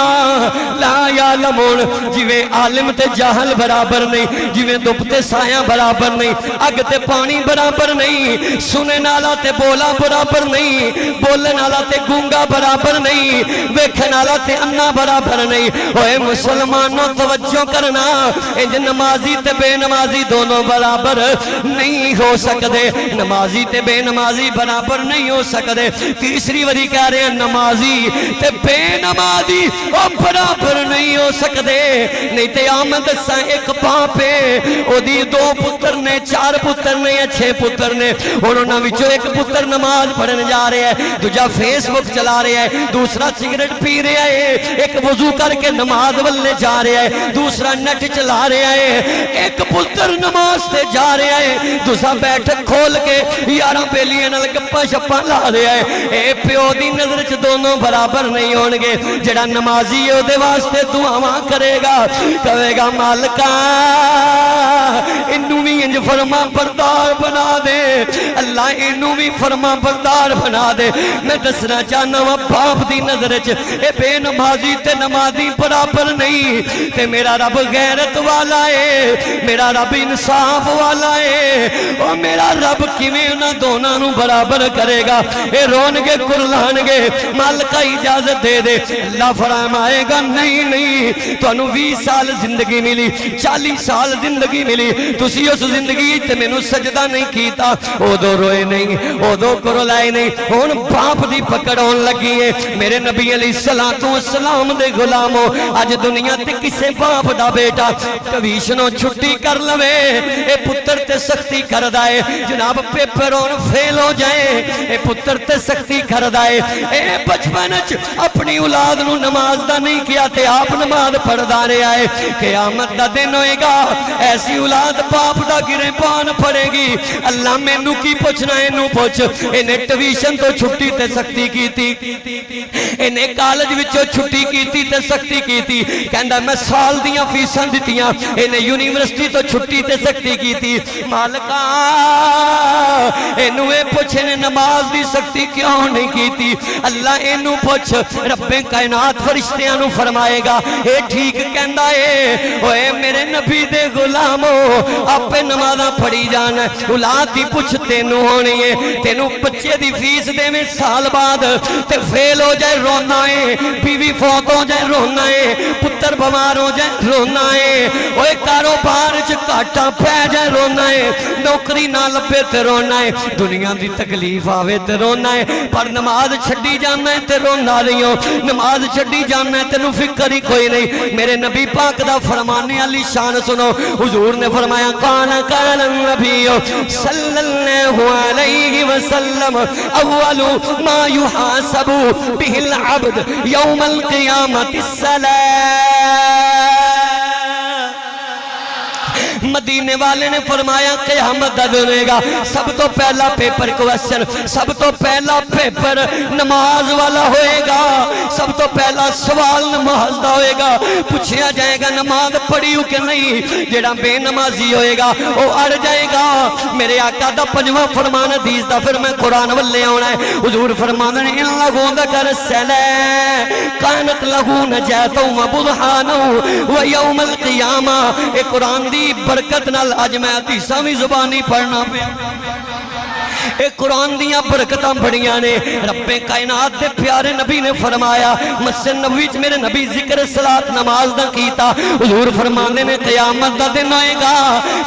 لا يعلمون. جویں عالم تے جاہل برابر نہیں، جویں دھوپ تے سایہ برابر نہیں، اگ تے پانی برابر نہیں، سنن والا تے بولا برابر نہیں، بولن والا تے گونگا برابر نہیں، ویکھن والا تے انا برابر نہیں. اوے مسلمانوں توجہ کرنا، انج نمازی تے بے نمازی دونوں برابر نہیں ہو سکتے. نمازی تے بے نمازی برابر نہیں ہو سکتے. تیسری واری کہہ رہے ہیں نمازی تے بے نمازی وہ برابر نہیں ہو سکتے. نہیں تے آمد سا ایک پاپے او دی 2 پتر نے، 4 پتر نے یا 6 پتر نے. انہوں نے وچوں ایک پتر نماز پڑھنے جا رہے ہیں، دوجا فیس بک چلا رہے ہیں، دوسرا سگریٹ پی رہے ہیں، ایک وضو کر کے نماز ولنے جا رہے ہیں، دوسرا نیٹ چلا رہے ہیں. ایک پتر نماز تے جا رہے ہیں، دوسرا بیٹھک کھول کے یاراں بیلیاں نال گپاں شپاں لا رہے ہیں. اے پیو دی نظر چ دونوں برابر نہیں ہون گے. جڑا نمازی ہے او دے واسطے دعاواں کرے گا، کہے گا مالکا انہوں بھی انج فرما بردار بنا دے. اللہ انہوں بھی فرما بردار بنا دے. میں دسنا چاہنا ہوں باپ دی نظر چ اے بے نمازی تے نمازی برابر نہیں. تے میرا رب غیرت والا ہے، میرا رب انصاف والا ہے. او میرا رب کیویں انہاں دونوں نوں برابر کرے گا؟ اے رون گے، کرلان گے، مالکا اجازت دے دے. اللہ فرمائے گا نہیں نہیں، تانوں 20 سال زندگی ملی، 40 سال زندگی ملی، ملی تسی اس زندگی تے مینوں سجدہ نہیں کیتا ادو روئے نہیں ادو کرلائے نہیں ہن باپ دی پکڑ ہون لگی ہے میرے نبی علیہ السلام دے غلامو اج دنیا تے کسے باپ دا بیٹا ٹویشنوں چھٹی کر لوے اے پتر تے سختی کر دائے جناب پیپر اور فیل ہو جائے اے پتر تے سختی کر دائے اے بچپنچ اپنی اولاد نو نماز دا نہیں کیا تے آپ نماز پڑھ دارے آئے قیامت دا دن ہوئے گا ایسی اولاد باپ دا گرے پان پڑے گی اللہ میں نو کی پوچھنا ہے نو پوچھ انہیں ٹویشن تو چھٹی تے سختی کی تھی انہیں کالج وچو چھٹی کی تھی تے سختی کی تھی کہندہ میں سال دیاں فیساں دیتیاں انہیں یونیورسٹی تو چھٹی تے سختی کی تھی مالکہ انہیں پوچھے نے نماز دی سختی کیوں نہیں کی تھی اللہ انہوں پوچھ رب کائنات فرشتیاں نو فرمائے گا اے ٹھیک کہندہ ہے اوے میرے نبی دے غلاموں آپ پہ نمازہ پڑھی جانا اولاد دی پوچھ تینو ہونی ہے تینو بچے دی فیس دے میں سال بعد تے فیل ہو جائے رونا ہے بیوی فوت ہو جائے رونا ہے پتر بمار ہو جائے رونا ہے اوے کاروبار چکاٹا پہ جائے رونا ہے نوکری نہ لبے تے رونا ہے دنیا دی تکلیف آوے تے رونا ہے پر نماز چھڑی جانا ہے تے رونا رہی ہو نماز چھڑی جانا ہے تے نو فکر ہی کوئی نہیں میرے نبی پاک دا فرمانے علی شان سنو حضور نے فرمایا قال النبی صلی اللہ علیہ وسلم اول ما يحاسب به العبد یوم القیامت الصلاة مدینے والے نے فرمایا قیامت دا دن ہوئے گا سب تو پہلا پیپر کوسچن سب تو پہلا پیپر نماز والا ہوئے گا سب تو پہلا سوال نماز دا ہوئے گا پوچھیا جائے گا نماز پڑھی ہو کہ نہیں جیڑا بے نمازی ہوئے گا وہ اڑ جائے گا میرے آقا دا پنجواں فرمان حدیث دا پھر میں قرآن والے ہونا ہے حضور فرمان نے ان لگوں دا کر سلے کانت لگوں نجاتوں وبدحانوں ویوم القیامہ اے قرآن دی برکت نال آج میں حدیثاں بھی زبانی پڑھنا پہ اے قرآن دیاں برکتاں بڑیاں نے رب کائنات دے پیارے نبی نے فرمایا مسجد نبوی وچ میرے نبی ذکر صلاۃ نماز دا کیتا حضور فرماندے نے قیامت دا دن ہوئے گا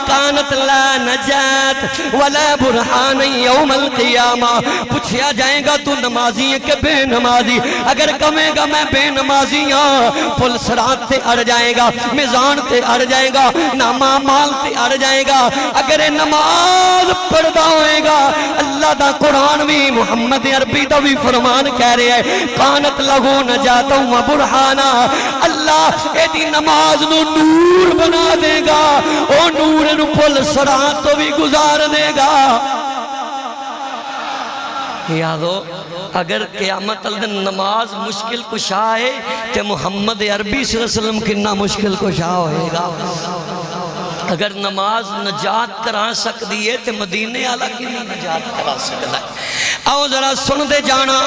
کانت لا نجات ولا برہان یوم القیامہ پوچھیا جائے گا تو نمازی ہے کہ بے نمازی اگر کمے گا میں بے نمازی ہاں پل صراط تے اڑ جائے گا میزان تے اڑ جائے گا نامہ مال تے اڑ جائے گا اگر نماز پڑھدا ہوئے گا اللہ دا قرآن بھی محمد عربی دا بھی فرمان کہہ رہے ہیں قانت لہو نجاتوں و برحانا اللہ اے دی نماز نو نور بنا دے گا او نور نو پل صراط تو بھی گزار دے گا یادو اگر قیامت الدن نماز مشکل کشا ہے تو محمد عربی صلی اللہ علیہ وسلم کنا مشکل کشا ہوئے گا اگر نماز نجات کرا سکتی ہے تو مدینے والا کی نجات کرا سکتا ہے آؤ ذرا سن دے جانا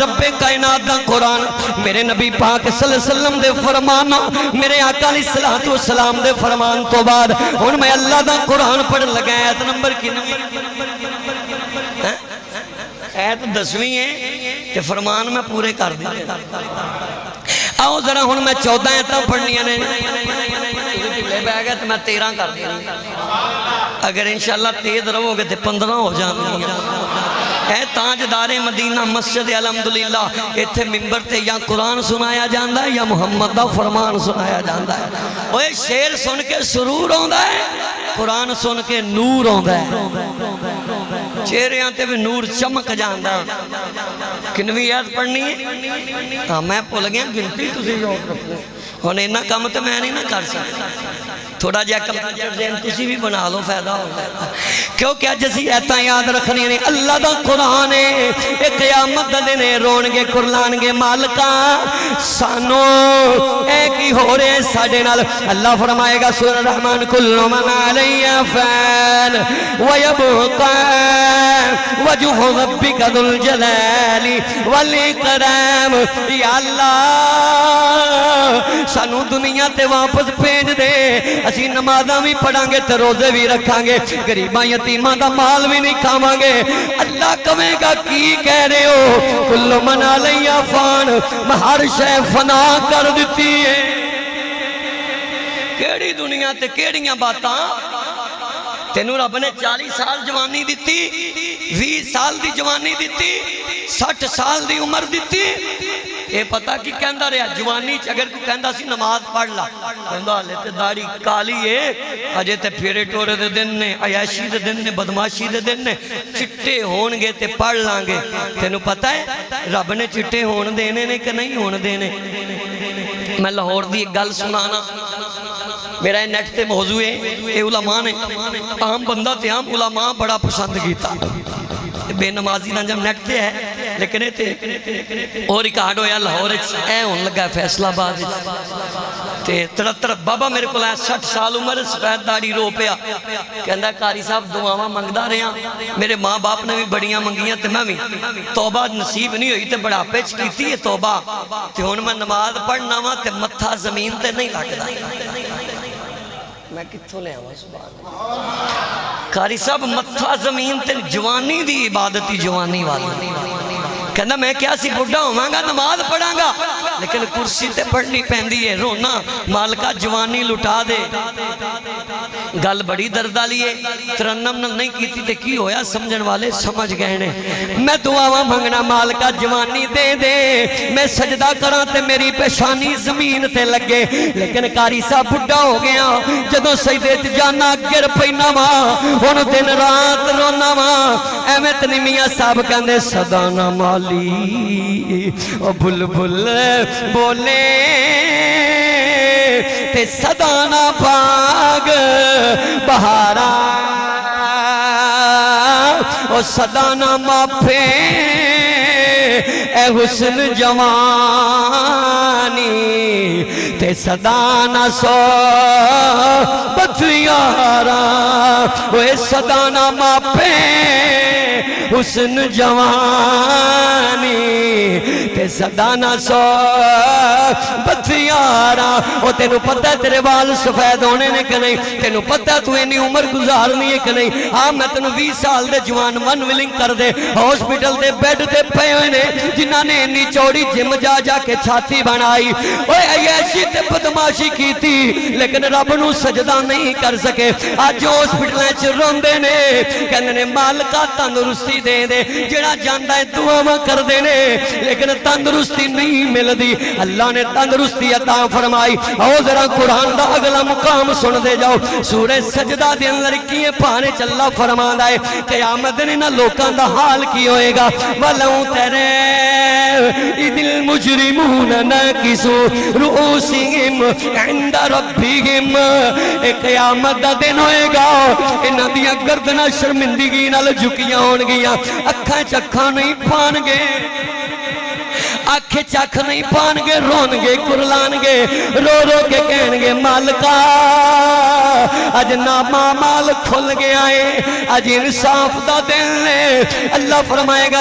رب کائنات دا قرآن میرے نبی پاک صلی اللہ علیہ وسلم دے فرمانا میرے آقا علیہ السلام دے فرمان تو بعد ان میں اللہ دا قرآن پڑھ لگا آیت نمبر کی آیت 10ویں ہے کہ فرمان میں پورے کر دی آؤ ذرا ہن میں 14 آیتاں پڑھنیاں نے لے بے گئے تو میں 13 کر دیا اگر انشاءاللہ تیز رہو گے تو 15 ہو جانے اے تاجدار مدینہ مسجد الحمدللہ ایتھے ممبر تے یا قرآن سنایا جاندہ ہے یا محمد دا فرمان سنایا جاندہ ہے اوہ شیر سن کے سرور ہوندہ ہے قرآن سن کے نور ہوندہ ہے چہرے آتے بھی نور چمک جاندہ کنوی آیت پڑھنی ہے ہاں میں پو لگیا گنتی تُسی یاد رکھو ہونے انہا کام تو میں نہیں نہ کر سکتا تھوڑا جا کمپیوٹر ذہن تسی بھی بنا لو فائدہ ہوگا کیوں کیا جیسی ایتا یاد رکھنی ہے اللہ دا قرآن ہے ایک قیامت دینے رونگے کرلانگے مالکا سانو ایک ہی ہو رہے ساڑھے نال اللہ فرمائے گا سورہ الرحمن کل من علی فان ویبقا وجہ ربک ذو الجلال والاکرام یا اللہ سانو دنیا تے واپس بھیج دے اسی نمازاں بھی پڑھاں گے تے روزے بھی رکھاں گے غریباں یتیماں دا مال بھی نہیں کھاواں گے اللہ کہے گا کی کہہ رہے ہو کل من علی فان میں ہر شے فنا کر دیتی ہے کیڑی دنیا تے کیڑیاں باتاں تینوں رب نے 40 سال جوانی دیتی، 20 سال دی جوانی دیتی، 60 سال دی عمر دیتی. اے پتہ کی کہندہ رہا جوانی اگر کو کہندہ سی نماز پڑھ لا، کہندہ لے تے داڑھی کالی ہے، اجے تے پھیرے ٹورے دے دن نے، عیاشی دے دن نے، بدماشی دے دن نے، چٹے ہون گے تے پڑھ لانگے. تینوں پتہ ہے رب نے چٹے ہون دینے نے کہ نہیں ہون دینے؟ میں لاہور دی ایک گل سنانا، میرا نیٹ تے موضوع ہے، اے علماء نے عام بندہ تے عام علماء بڑا پسند کیتا. بے نمازی نہ جب نیٹ تے ہے لیکن تے اور ریکارڈ ہویا لاہور اے ہون لگا فیصلہ آباد تے تڑتر بابا میرے کو 60 سال عمر سفید داڑھی رو پیا، کہندا قاری صاحب دعاواں منگدا رہیا، میرے ماں باپ نے بھی بڑیاں منگیاں تے میں بھی توبہ نصیب نہیں ہوئی تے بڑھاپے چ کیتی ہے توبہ تے ہن میں نماز پڑھنا وا تے متھا زمین تے نہیں لگدا. میں کتھوں لے آواں سبحان اللہ. قاری صاحب متھا زمین تے جوانی دی عبادتی جوانی والی کہنا میں کیا سی بڑھا ہوں گا نماز پڑھاں گا لیکن کرسی تے پڑھنی پہندی ہے رونا مالکہ جوانی لٹا دے. گل بڑی دردہ لیے ترنم نہیں کیتی تے کی ہویا سمجھن والے سمجھ گئے نے. میں دعاواں منگنا مالکہ جوانی دے دے میں سجدہ کراں تے میری پیشانی زمین تے لگے لیکن قاری صاحب بڑھا ہو گیا جدوں سجدے تے جانا گر پینا ماں ہن دن رات رونا ماں. احمد میاں صاحب کہندے صدا نہ مالی او بلبل بولے تے صدا نہ باغ بہارا او صدا نہ ماپے اے حسن جوانی تے صدا نہ صحبت یارا اے صدا نہ ماپے حسن جوانی تے صدا نہ صحبت یارا. او تینوں پتہ تیرے وال سفید ہونے نے کہ نہیں؟ تینوں پتہ تو اینی عمر گزارنی ہے کہ نہیں؟ ہاں میں تینوں 20 سال دے جوان من ولنگ کر دے ہاسپٹل دے بیڈ دے پے ہوئے نے جنہاں نے اینی چوڑی جم جا کے چھاتی بنائی اوے عیاشی تے بدماشی کی تھی لیکن رب نو سجدہ نہیں کر سکے. آج ہاسپٹلیں چ روندے نے کہندے نے مالکا تندرستی دے دے جڑا جاندا ہے دعاواں کر دے نے لیکن تندرستی نہیں ملدی. اللہ نے تندرستی عطا فرمائی. او ذرا قرآن دا اگلا مقام سن دے جاؤ سورہ سجدہ دے اندر کیے پانے چ اللہ فرماندا ہے قیامت نے نہ لوکاں دا حال کی ہوئے گا ولو تیرے اذ المجرمون ناکسوا رؤوسہم عند ربہم. ایک قیامت دا دن ہوئے گا انہاں دیاں گردناں شرمندگی نال جھکیاں ہون گیاں اکھاں چکھاں نہیں پان گے آنکھیں چکھ نہیں پان گے رون گے کرلان گے رو رو کے کہن گے مالکا اج نامہ مال کھل گیا ہے اج انصاف دا دل لے. اللہ فرمائے گا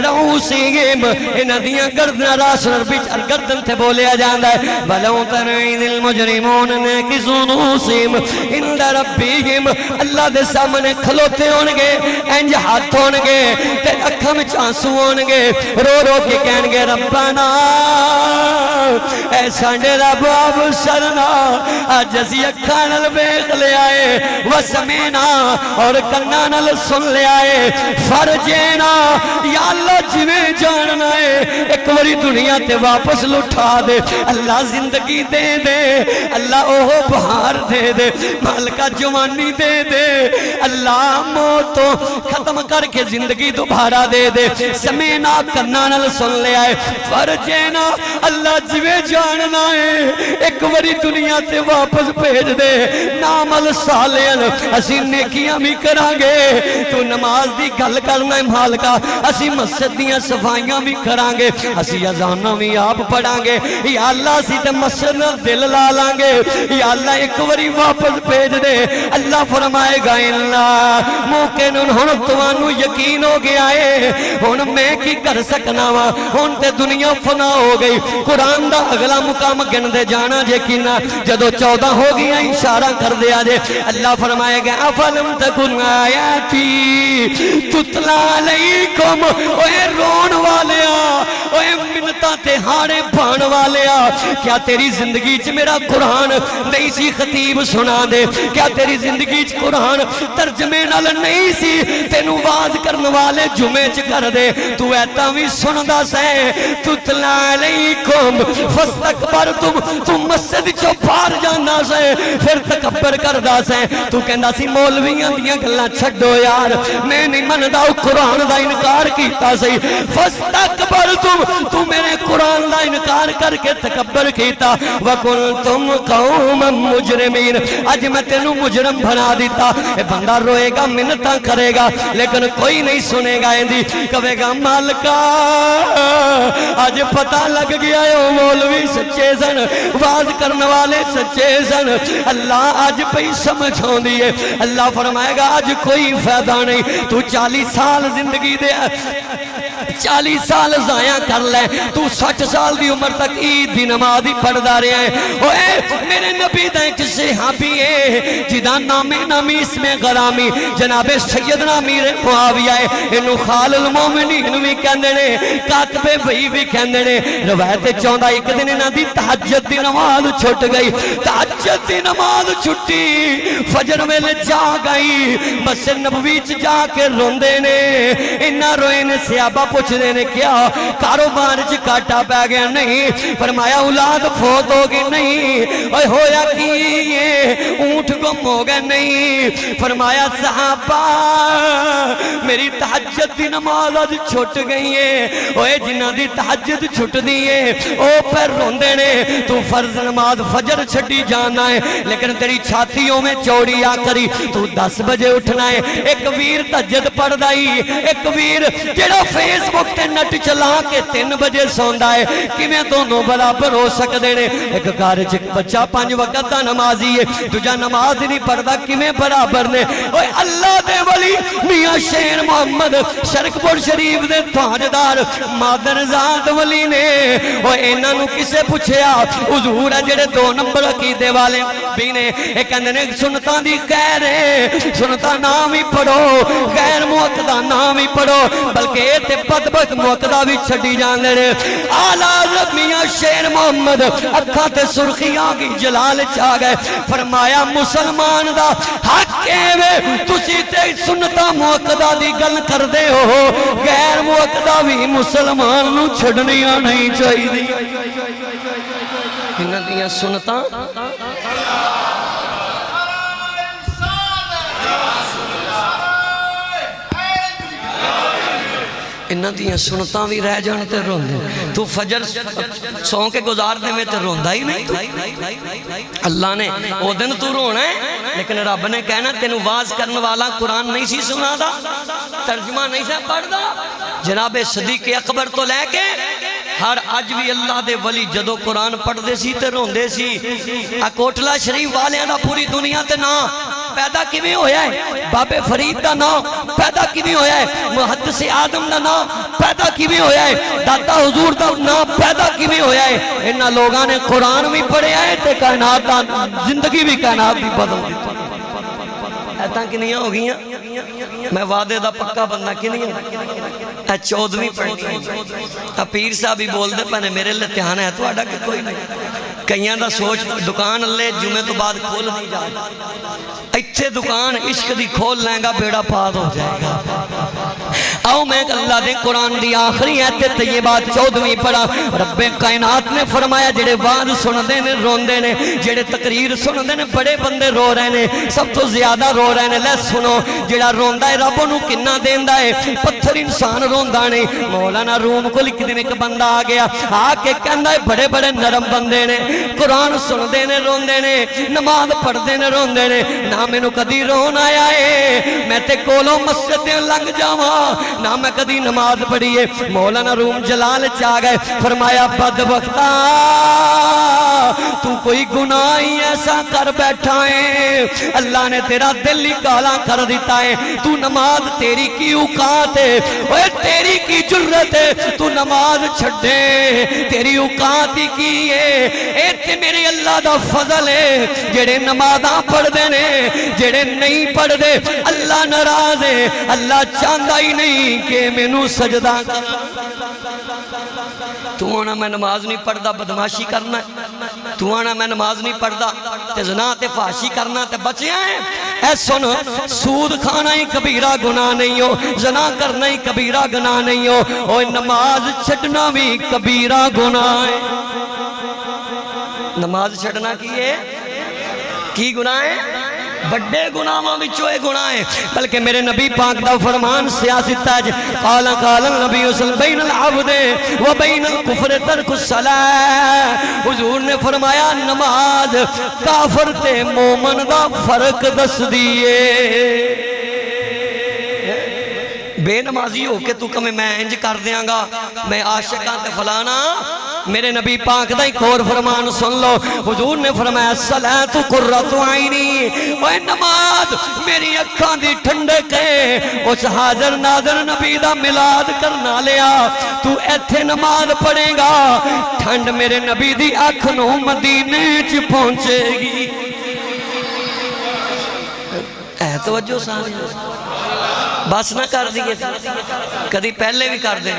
رؤوسہم انہاں دیاں گردناں راسن بچار گردن تے بولیا جاندا ہے ولو ترى المجرمون ناکسوا رؤوسہم عند ربہم. اللہ دے سامنے کھلوتے ہون گے انج ہاتھ ہون گے تے اکھاں وچ آنسو ہون گے رو رو کے کہن گے ربنا اے ساڈے رب ابصرنا اج اسی اکھاں نال ویکھ لیا اے وسمینا اور کناں نال سن لیا اے فرجینا یا اللہ جویں جاننا اے ایک واری دنیا تے واپس لٹھا دے. اللہ زندگی دے دے اللہ اوہ بہار دے دے مالکہ جوانی دے دے اللہ موت ختم کر کے زندگی دوبارہ دے دے. سمینا کناں نال سن لیا ہے فرجینا اللہ جویں جاننا ہے ایک واری دنیا تے واپس بھیج دے. نامل صالحن اسی نیکیاں بھی کران گے تو نماز دی گل کرنا ہے مالکا اسی مسجد دیاں صفائیاں بھی کران گے اسی اذاناں بھی آپ پڑھان گے یا اللہ اسی تے مسجد نال دل لا لان گے یا اللہ ایک واری واپس بھیج دے. اللہ فرمائے گا اللہ موقع نون ہن تانوں یقین ہو گیا ہے ہن میں کی کر سکنا وا ہن تے دنیا فنا ہو گئی. قرآن دا اگلا مقام گن دے جانا جے کینا جدو 14 ہو گیا اشارہ کر دیا جے. اللہ فرمائے گا افلم تکن آیاتی تتلا علیکم. اوے رون والیا اوے من منتاں تے ہاڑے پان والے کیا تیری زندگی چ میرا قرآن نہیں سی خطیب سنا دے کیا تیری زندگی چ قرآن ترجمے نال نہیں سی تینو واز کرن والے جمعے چ کر دے تو ایتا بھی سندا سے تتلا علیکم فاستکبرتم تو مسجد چو پار جانا سے پھر تکبر کردا سے تو کہندا سی مولویاں دیاں گلاں چھڈو یار میں نہیں مندا قرآن دا انکار کیتا سی فاستکبرتم تو میرے قرآن دا انکار کر کے تکبر کیتا وَقُلْتُمْ قَوْمًا مُجْرِمِينَ آج میں تینوں مجرم بنا دیتا اے بندہ روئے گا منتاں کرے گا لیکن کوئی نہیں سنے گا اندی کہے گا مالکا آج پتہ لگ گیا ہے وہ مولوی سچے سن واز کرنے والے سچے سن اللہ آج پہ سمجھ ہوں دیئے اللہ فرمائے گا آج کوئی فائدہ نہیں تو 40 سال زندگی دے 40 سال ضائع کر لے تو 60 سال دی عمر تک عید دی نماز ہی پڑھدا رہے ہیں اوے میرے نبی دا ایک صحابی ہے جدا نامی اس میں غرامی جناب سیدنا امیر معاویہ ہے انہوں خال المومنین بھی کہندے نے کاتب وحی بھی کہندے نے روایت چاہندا ایک دن انہاں دی تہجد دی نماز چھٹ گئی تہجد دی نماز چھٹی فجر ویلے جا گئی مسجد نبوی چ جا کے روندے نے انہاں روئے نے صحابہ پوچھ نے کیا کاروبار چ کاٹا پہ گیا نہیں فرمایا اولاد فوت ہو گئی نہیں اوے ہویا کی اونٹ گم ہو گئے نہیں فرمایا صحابہ میری تہجد دی نماز آج چھٹ گئی ہے اوے جنہ دی تہجد چھٹ دی ہے او پر روندے نے تو فرض نماز فجر چھٹی جانا ہے لیکن تیری چھاتیوں میں چوڑی آ کری تو 10 بجے اٹھنا ہے ایک ویر تہجد پڑھ دائی ایک ویر جڑا فیس بک تے نٹ چلا کے 3 بجے سوندا ہے کہ میں دونوں برابر ہو سکدے نے ایک گھر چ بچہ 5 وقت دا نمازی ہے تجا نماز نہیں پڑھدا کیویں برابر نے اوے اللہ دے ولی میاں شیر محمد شرکپور شریف دے تاجدار مادر ذات ولی نے اوے انہاں نو کسے پوچھیا حضور ہے جڑے 2 نمبر عقیدے والے بھی نے اے کہندے نے سنتاں دی خیر ہے سنتاں نام ہی پڑھو غیر معتدہ نام ہی پڑھو بلکہ اے تے بدبخت معتدہ بھی چھڑی جاندے نے اعلیٰ حضرت میاں شیر محمد اکھاں تے سرخیاں کی جلال چاہ گئے فرمایا مسلمان دا حق وے تسی تے سنتا معتدہ دی گل کر دے ہو غیر معتدہ بھی مسلمان نو چھڑنیاں نہیں چاہی دی انہاں دیاں سنتا انہاں دیاں سنتاں بھی رہ جان تے روندے تو فجر سو کے گزار دے میں تے روندا ہی نہیں تو اللہ نے او دن تو رونا ہے لیکن رب نے کہنا تینو واز کرن والا قرآن نہیں سی سنا دا ترجمہ نہیں سے پڑھ دا جناب صدیق اکبر تو لے کے ہر اج بھی اللہ دے ولی جدو قرآن پڑھ دے سی تے روندے سی کوٹلہ شریف والے نا پوری دنیا تے نا پیدا کیویں ہویا ہے بابے فرید دا نام پیدا کیویں ہویا ہے محدث آدم دا نام پیدا کیویں ہویا ہے داتا حضور دا نام پیدا کیویں ہویا ہے انہاں لوگاں نے قرآن بھی پڑھیا ہے تے کائنات دا زندگی بھی کائنات بھی بدل دی ایتاں کنیاں ہو گئیاں میں وعدے دا پکا بندہ کنیاں 14ویں پڑھنی پیر صاحب بھی بول دے پہنے میرے لئے تیہان ہے تو آڈا کہ کوئی نہیں کئیاں دا سوچ دکان اللہ جمعہ تو بعد کھول نہیں جائے ایتھے دکان عشق دی کھول لیں گا بیڑا پاد ہو جائے گا آؤ میں اللہ دے قرآن دی آخری ایتے طیبات 14ویں پڑھا رب کائنات نے فرمایا جڑے وعد سن دے نے رون دے نے جڑے تقریر سن دے نے بڑے بندے رو رہے نے سب تو زیادہ رو رہے نے لے سنو جڑا رون دا ہے رب انہوں کنہ دین دا ہے پتھر انسان رون دا نہیں مولانا روم کو لکھ دن ایک بندہ آ گیا آکے کہندہ ہے بڑے بڑے نرم بندے نے قرآن سن دے نے رون دے نے نماز پڑھ دے نے رون دے نے نہ میں نو کدی رون آیا ہے میں تے کولوں مسجد دے لنگ جاواں نہ میں کدی نماز پڑھی ہے مولانا روم جلال چاہ گئے فرمایا بدبختہ تو کوئی گناہ ہی ایسا کر بیٹھا ہے اللہ نے تیرا دل ہی کالا کر دیتا ہے تو نماز تیری کی اوقات ہے اوہ تیری کی جرت ہے تو نماز چھڑے تیری اوقات ہی کی ہے ایتے میرے اللہ دا فضل ہے جڑے نمازاں پڑھ دینے جڑے نہیں پڑھ دے اللہ ناراض ہے اللہ چاندہ ہی نہیں کہ میں نو سجدہ کر تو آنا میں نماز نہیں پڑھدا بدماشی کرنا ہے، تو آنا میں نماز نہیں پڑھدا تے زنا تے فحاشی کرنا تے بچے ہیں۔ اے سن، سود کھانا ہی کبیرہ گناہ نہیں ہو، زنا کرنا ہی کبیرہ گناہ نہیں ہو، اور نماز چھڑنا بھی کبیرہ گناہ ہے۔ نماز چھڑنا کی گناہ ہے؟ بڑے گناہاں وچوں اے گناہ ہے۔ بلکہ میرے نبی پاک دا فرمان سیاست تاج قال النبی صلی اللہ بین العبد و بین الکفر ترک الصلاۃ، حضور نے فرمایا نماز کافر تے مومن دا فرق دس دیئے۔ بے نمازی ہو کے تو کمیں میں انج کر دیاں گا، میں عاشقاں تے فلانا۔ میرے نبی پاک دا ایک اور فرمان سن لو، حضور نے فرمایا الصلاۃ قرۃ عینی، اے نماز میری اکھاں دی ٹھنڈک ہے۔ اس حاضر ناظر نبی دا میلاد کرنا لیا، تو ایتھے نماز پڑھے گا، ٹھنڈ میرے نبی دی اکھ نو مدینے چ پہنچے گی۔ اے توجہ ساری بس نہ کر دیئے کدی پہلے بھی کر دیں۔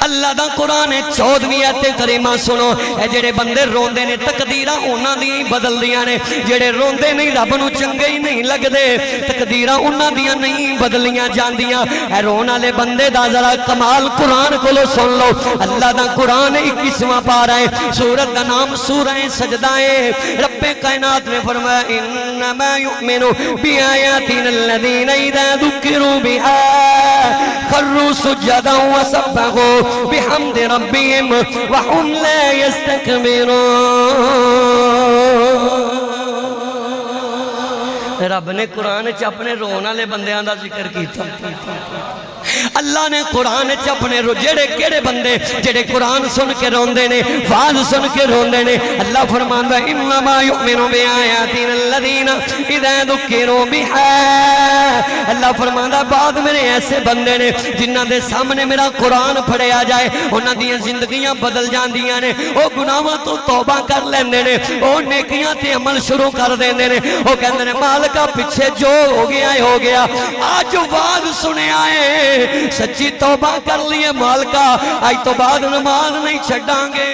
اللہ دا قرآن 14ویں آیت کریمہ سنو، اے جڑے بندے روندے نے تقدیرہ انہاں دی بدل دیاں نے، جڑے روندے نہیں رب نو چنگے ہی نہیں لگ دے، تقدیرہ انہاں دیاں نہیں بدلیاں جاندیاں۔ اے رون والے بندے دا ذرا کمال قرآن کولو سن لو۔ اللہ دا قرآن 21واں پارہ ہے، سورت دا نام سورہ سجدہ ہے۔ رب کائنات نے فرمایا انما یؤمن بآیاتنا الذین اذا ذکروا بها خروا سجدا وسبحوا بحمد ربهم وهم لا يستكبرون۔ رب نے قرآن چ اپنے رون والے بندیاں دا ذکر کیتا۔ اللہ نے قرآن چ اپنے جڑے کیڑے بندے جڑے قرآن سن کے روندے نے، واز سن کے روندے نے، اللہ فرماندا انما یؤمن بآیاتنا الذین اذا ذکروا بها۔ اللہ فرماندا بعد میرے ایسے بندے نے جنہاں دے سامنے میرا قرآن پڑھیا جائے انہاں دیاں زندگیاں بدل جاندیاں نے، او گناہاں تو توبہ کر لیندے نے، او نیکیاں تے عمل شروع کر دیندے نے، او کہندے نے مالکا پیچھے جو ہو گیا ہے ہو گیا، آج واز سنے آئے سچی توبہ کر لیے مالکا، آج تو بعد نماز نہیں چھڑاں گے۔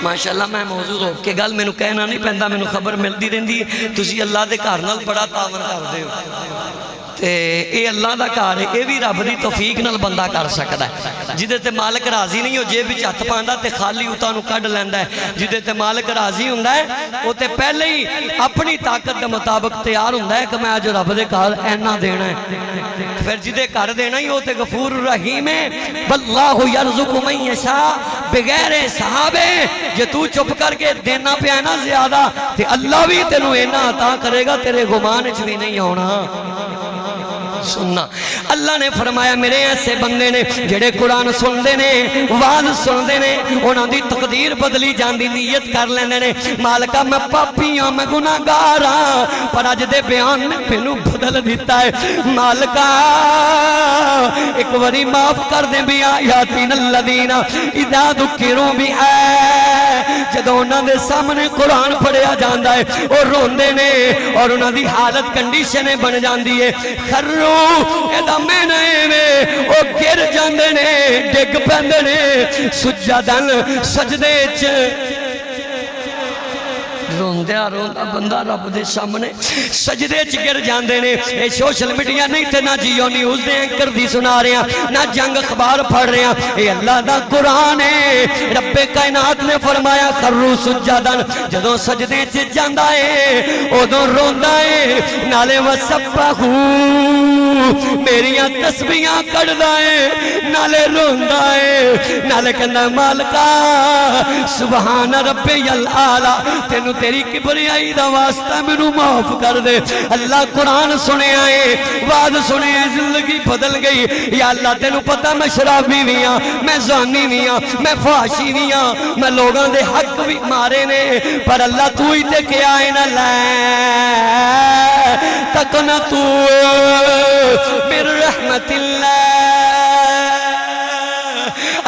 ماشاءاللہ میں موضوع ہو کے گل میں نو کہنا نہیں پہندا، میں نو خبر ملتی رہندی تسی اللہ دے گھر نال بڑا تعاون کر دے ہو تے اے اللہ دا کار ہے، اے بھی رب دی توفیق نال بندہ کر سکتا ہے۔ جدے تے مالک راضی نہیں ہو جیب وچ ہتھ پاندا تے خالی اوتاں نو کڈ لیندا ہے، جدے تے مالک راضی ہوندا ہے او تے پہلے ہی اپنی طاقت دے مطابق تیار ہوندا ہے کہ میں اج رب دے گھر اینا دینا ہے، پھر جدے گھر دینا ہی او تے غفور رحیم ہے۔ واللہ یرزق من یشاء بغیر حساب ہے، جے تو چپ کر کے دینا پیا نا زیادہ تے اللہ بھی تینوں اینا عطا کرے گا، تیرے گمان وچ بھی نہیں ہونا۔ سننا اللہ نے فرمایا میرے ایسے بندے نے جڑے قرآن سن دے نے، واز سن دے نے، انہاں دی تقدیر بدلی جاندی، نیت کر لیندے نے مالکا میں پاپی ہاں میں گناہگار ہاں، پر اج دے بیان نے مینوں بدل دیتا ہے مالکا، ایک واری معاف کر دے بآیاتنا الذین اذا ذکروا بها۔ جدوں انہاں دے سامنے قرآن پڑھیا جاندا ہے او روندے نے اور انہاں دی حالت کنڈیشن بن جاندی ہے، خرو ایدہ میں نئے میں او گر جاندے نے، ڈگ پیندے نے، سجدن سجدے چ روندیا روندہ بندہ رب دے سامنے سجدے چ گر جاندے نے۔ اے سوشل میڈیا نہیں تے نہ جیو نیوز دے اینکر دی سنا رہے ہیں نہ جنگ اخبار پڑھ رہے ہیں، اے اللہ دا قرآن ہے۔ رب کائنات نے فرمایا خرو سجدن، جدوں سجدے چ جاندا ہے اودوں روندا ہے، نالے وسبحو میریاں تسبیحاں کڑدا ہے، نالے روندا ہے، نالے کہندا مالکا سبحان ربی الاعلی، تینوں تیری کبریائی دا واسطہ مینوں معاف کر دے۔ اللہ قرآن سنے آئے، واز سنے آئے، زندگی بدل گئی۔ یا اللہ تینوں پتہ میں شرابی بھی ہاں، میں زانی بھی ہاں، میں فحاشی بھی ہاں، میں لوگاں دے حق بھی مارے نے، پر اللہ تو ہی تے کیا ہے نہ لے تکنا تو من رحمت اللہ۔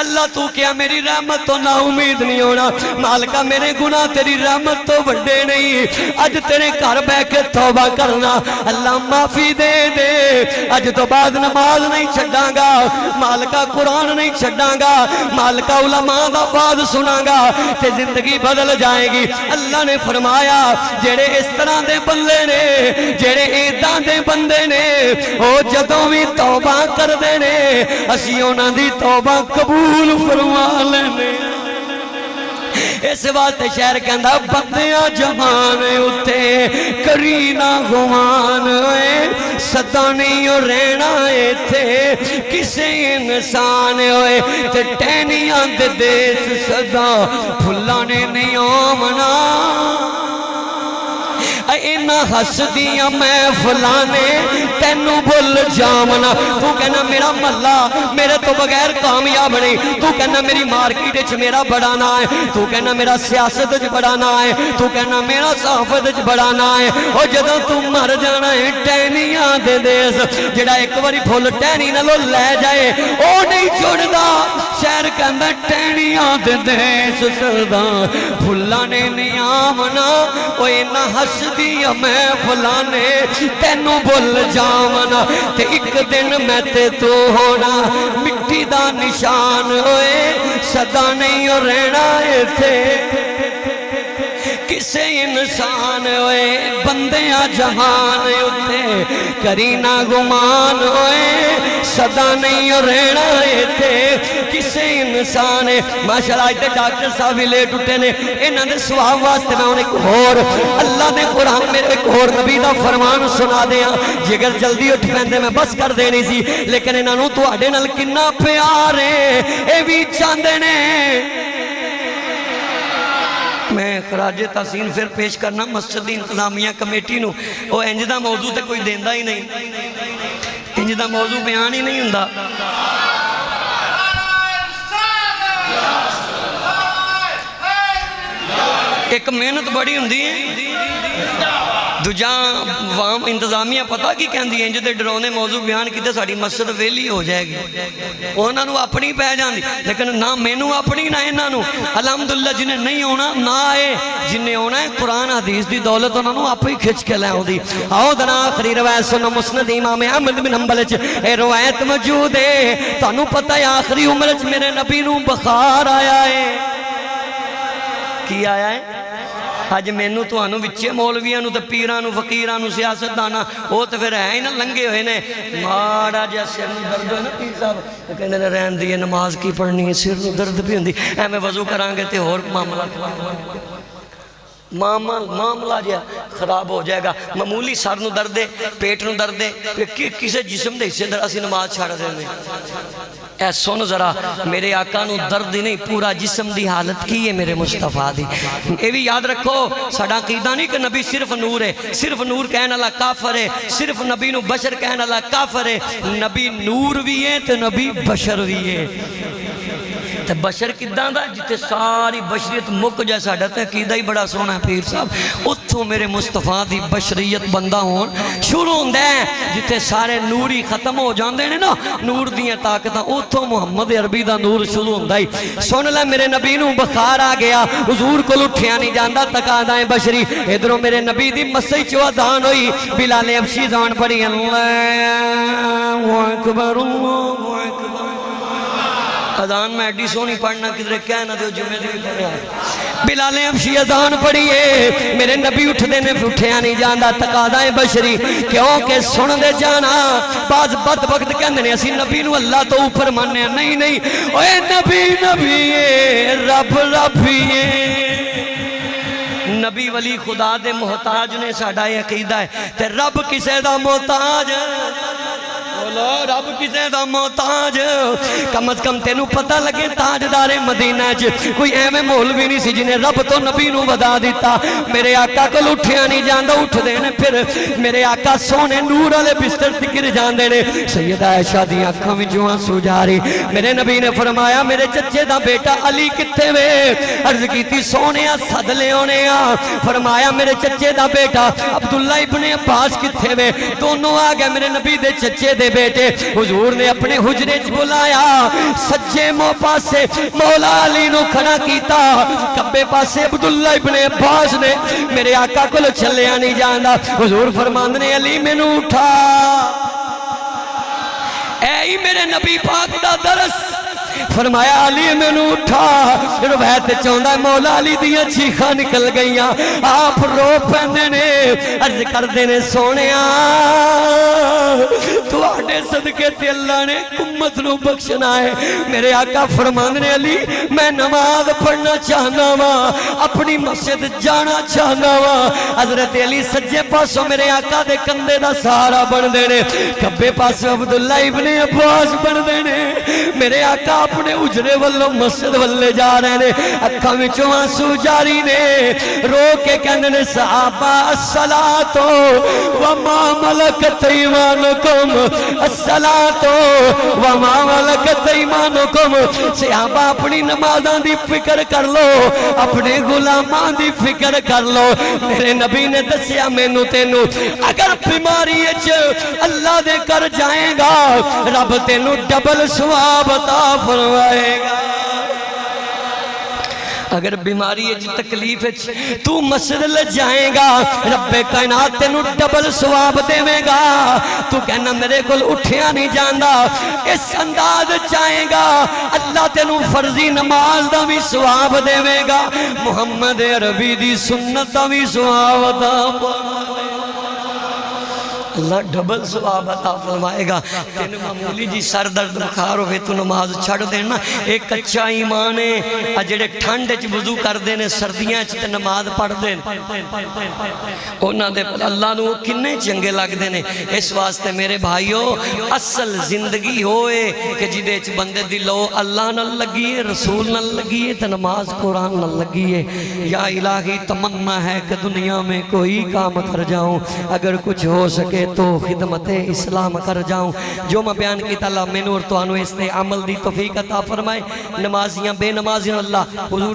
اللہ اللہ تو کیا میری رحمت تو نا امید نہیں ہونا مالکہ میرے گناہ تیری رحمت تو بڑے نہیں اج تیرے گھر بے کے توبہ کرنا اللہ معافی دے دے اج تو بعد نماز نہیں چھڑاں گا مالکہ قرآن نہیں چھڑاں گا مالکہ علماء دا بات سناں گا تے زندگی بدل جائے گی اللہ نے فرمایا جڑے اس طرح دے بندے نے جڑے ایداں دے بندے نے او جدوں بھی توبہ کر دے نے اسی انہاں دی توبہ قبول فرما لینے اس واسطے شہر کہندا بندیاں جہان اتے کرینا گمان ہوئے صدا نہیں رہنا ایتھے کسے انسان ہوئے تے ٹہنیاں دے دیس صدا پھلانے نہیں آمنا اینا ہس دیاں میں فلانے تینو بھول جامنا تو کہنا میرا محلہ میرے تو بغیر کامیاب نہیں تو کہنا میری مارکیٹ وچ میرا بڑا نا ہے تو کہنا میرا سیاست وچ بڑا نا ہے تو کہنا میرا صحافت وچ بڑا نا ہے او جدوں تو مر جانا ہے ٹہنیاں دے دیس جڑا ایک واری پھول ٹہنی نالوں لے جائے او نہیں چھڑدا شہر کہندا ٹہنیاں دے دیس صدا پھلانے نہیں آمنا او اینا ہس دیا میں فلانے تینو بھول جامنا تے ایک دن میں تے تو ہونا مٹی دا نشان ہوئے صدا نہیں رہنا ایتھے کسے انسان ہوئے بندیاں جہان ہوتے کرینا گمان ہوئے صدا نہیں رہنا ایتھے کسے انسان ہے ماشاءاللہ آج تے ڈاکٹر صاحب بھی لیٹ اٹھے نے انہاں دے سواب واسطے میں انہیں ایک اور اللہ نے قرآن میں ایک اور نبی دا فرمان سنا دیا جگر جلدی اٹھ پہندے میں بس کر دینی سی لیکن انہاں نو تو آڑے نال کنا پیارے اے بھی چاندے نے میں خراج تحسین پھر پیش کرنا مسجد انتظامیہ کمیٹی نو وہ انجدہ موضوع تے کوئی دیندہ ہی نہیں انجدہ موضوع بیان ہی نہیں ہندہ ایک محنت بڑی ہندی ہے دو جہاں وام انتظامیہ پتا کی کہندی ہیں جدے ڈرونے موضوع بیان کیتے ساڑی مسجد ویلی ہو جائے گی انہاں نو اپنی پہ جاندی لیکن نہ مینو اپنی نہ انہاں نو الحمدللہ جنہیں نہیں ہونا نہ آئے جنہیں ہونا ہے قرآن حدیث دی دولت انہاں نو آپ ہی کھچ کے لیں ہو دی آؤ دنا آخری روایت سنو مسند امام احمد بن حنبل اے روایت موجود ہے تو انہوں پتہ ہے آخری عمر میرے نبی نو بخار آیا ہے کی آیا ہے آج مینو تو آنو وچے مولویاں تے پیرانو فقیرانو سیاست دانا وہ تو پھر ہے ہی نا لنگے ہوئے نے مارا جا سر نو درد ہوئے نا پیر صاحب کہنے نے رہن دیئے نماز کی پڑھنی ہے سر نو درد بھی ہوندی اے میں وضو کرانگے تے اور معاملہ جا خراب ہو جائے گا معمولی سر نو درد ہے پیٹ نو درد ہے کسے جسم دے حصے در اسی نماز چھاڑا دے میں اے سن ذرا میرے آقا نو درد نہیں پورا جسم دی حالت کی ہے میرے مصطفیٰ دی اے بھی یاد رکھو ساڑا عقیدہ نہیں کہ نبی صرف نور ہے صرف نور کہنا اللہ کافر ہے صرف نبی نو بشر کہنا اللہ کافر ہے نبی نور بھی ہے تو نبی بشر بھی ہے تے بشر کداں دا جتے ساری بشریت مک جائے ساڑھا تے عقیدہ ہی بڑا سونا ہے پیر صاحب اتھو میرے مصطفیٰ دی بشریت بندہ ہون شروع ہوندے ہیں جتے سارے نوری ختم ہو جاندے ہیں نا نور دیاں طاقتاں اتھو محمد عربی دا نور شروع ہوندہ ہی سن لے میرے نبی نو بخار آ گیا حضور کو لٹھیا نہیں جاندہ تکا دائیں بشری ادھروں میرے نبی دی مسیح چوہ دان ہوئی بلال ابشی زان پڑی اللہ اکبر اللہ اکبر اذان میں ایڈی سونی پڑھنا کدھرے کہنا دے جمعہ دی پڑھا بلال ابشی اذان پڑھئے میرے نبی اٹھ دینے اٹھیا نہیں جاندہ تقاضائیں بشری کیونکہ سن دے جانا بعض بد وقت کہندے نے اسی نبی نو اللہ تو اوپر ماننے نہیں نہیں اوے نبی نبی رب ربی نبی ولی خدا دے محتاج نے ساڑھا عقیدہ ہے تے رب کسے دا محتاج رب کسے دا محتاج کم از کم تینو پتہ لگے تاجدار مدینہ کوئی ایویں مولوی نہیں سی جنہیں رب تو نبی نو بدا دیتا میرے آقا کو اٹھیا نہیں جاندہ اٹھ دینے پھر میرے آقا سونے نور والے بستر تکر جان دینے سیدہ عائشہ دی آنکھوں میں جو آنسو جاری میرے نبی نے فرمایا میرے چچے دا بیٹا علی کتے وے عرض کی تھی سونے صد لے ہونے فرمایا میرے چچے دا بیٹا عبداللہ ابن عباس کتے وے دونوں آگئے میرے نبی دے چچے دے بیٹے حضور نے اپنے حجرے بلایا سجے مو پاسے مولا علی نو کھڑا کیتا کبے پاسے عبداللہ ابن عباس نے میرے آقا کو چلیا نہیں جانا حضور فرماندے نے علی میں نو اٹھا اے ہی میرے نبی پاک دا درس فرمایا علی میں نو اٹھا روایت چاہتا ہے مولا علی دیا چیخاں نکل گئیاں آپ رو پہنے نے عرض کر دینے سونیا تو آٹے صدقے تے اللہ نے امت نو بخشنا ہے میرے آقا فرماندے علی میں نماز پڑھنا چاہنا وا اپنی مسجد جانا چاہنا وا حضرت علی سجے پاسوں میرے آقا دے کندھے دا سہارا بن دینے کبے پاسوں عبداللہ ابن عباس بن دینے میرے آقا اپنے اجرے والوں مسجد والے جا رہے نے اکھاں وچوں آنسو جاری نے رو کے کہندے نے صحابہ الصلاۃ وما ملکت ایمانکم الصلاۃ وما ملکت ایمانکم صحابہ اپنی نمازاں دی فکر کر لو اپنے غلاماں دی فکر کر لو میرے نبی نے دسیا مینوں تینوں اگر بیماری وچ اللہ دے کر جائے گا رب تینوں ڈبل ثواب عطا فرمائے گا اگر بیماری ہے تکلیف ہے تو مسجد لے جائیں گا رب کائنات تینوں ڈبل ثواب دے گا تو کہنا میرے کول اٹھیا نہیں جاندا اس انداز جائیں گا اللہ تینوں فرضی نماز دا بھی ثواب دے گا محمد عربی دی سنت دا بھی ثواب عطا فرمائے گا اللہ ڈبل ثواب عطا فرمائے گا تین معمولی جی سر درد بخار ہوئے تو نماز چھڑ دینا ایک کچا ایمان ہے جڑے ٹھنڈ وچ وضو کر دینے سردیاں وچ تے نماز پڑھ دین انہاں دے اللہ نو کنے چنگے لگ دینے اس واسطے میرے بھائیو اصل زندگی ہوئے کہ جدے وچ بندے دلو اللہ نال لگیے رسول نال لگیے تے نماز قرآن نال لگیے یا الہی تمنا ہے کہ دنیا میں کوئی کام کر جاؤں اگر کچھ ہو سکے تو خدمت اسلام کر جاؤں جو میں بیان کی تعالیٰ میں نور تو آنو اس نے عمل دی توفیق عطا فرمائے نمازیاں بے نمازیاں اللہ حضور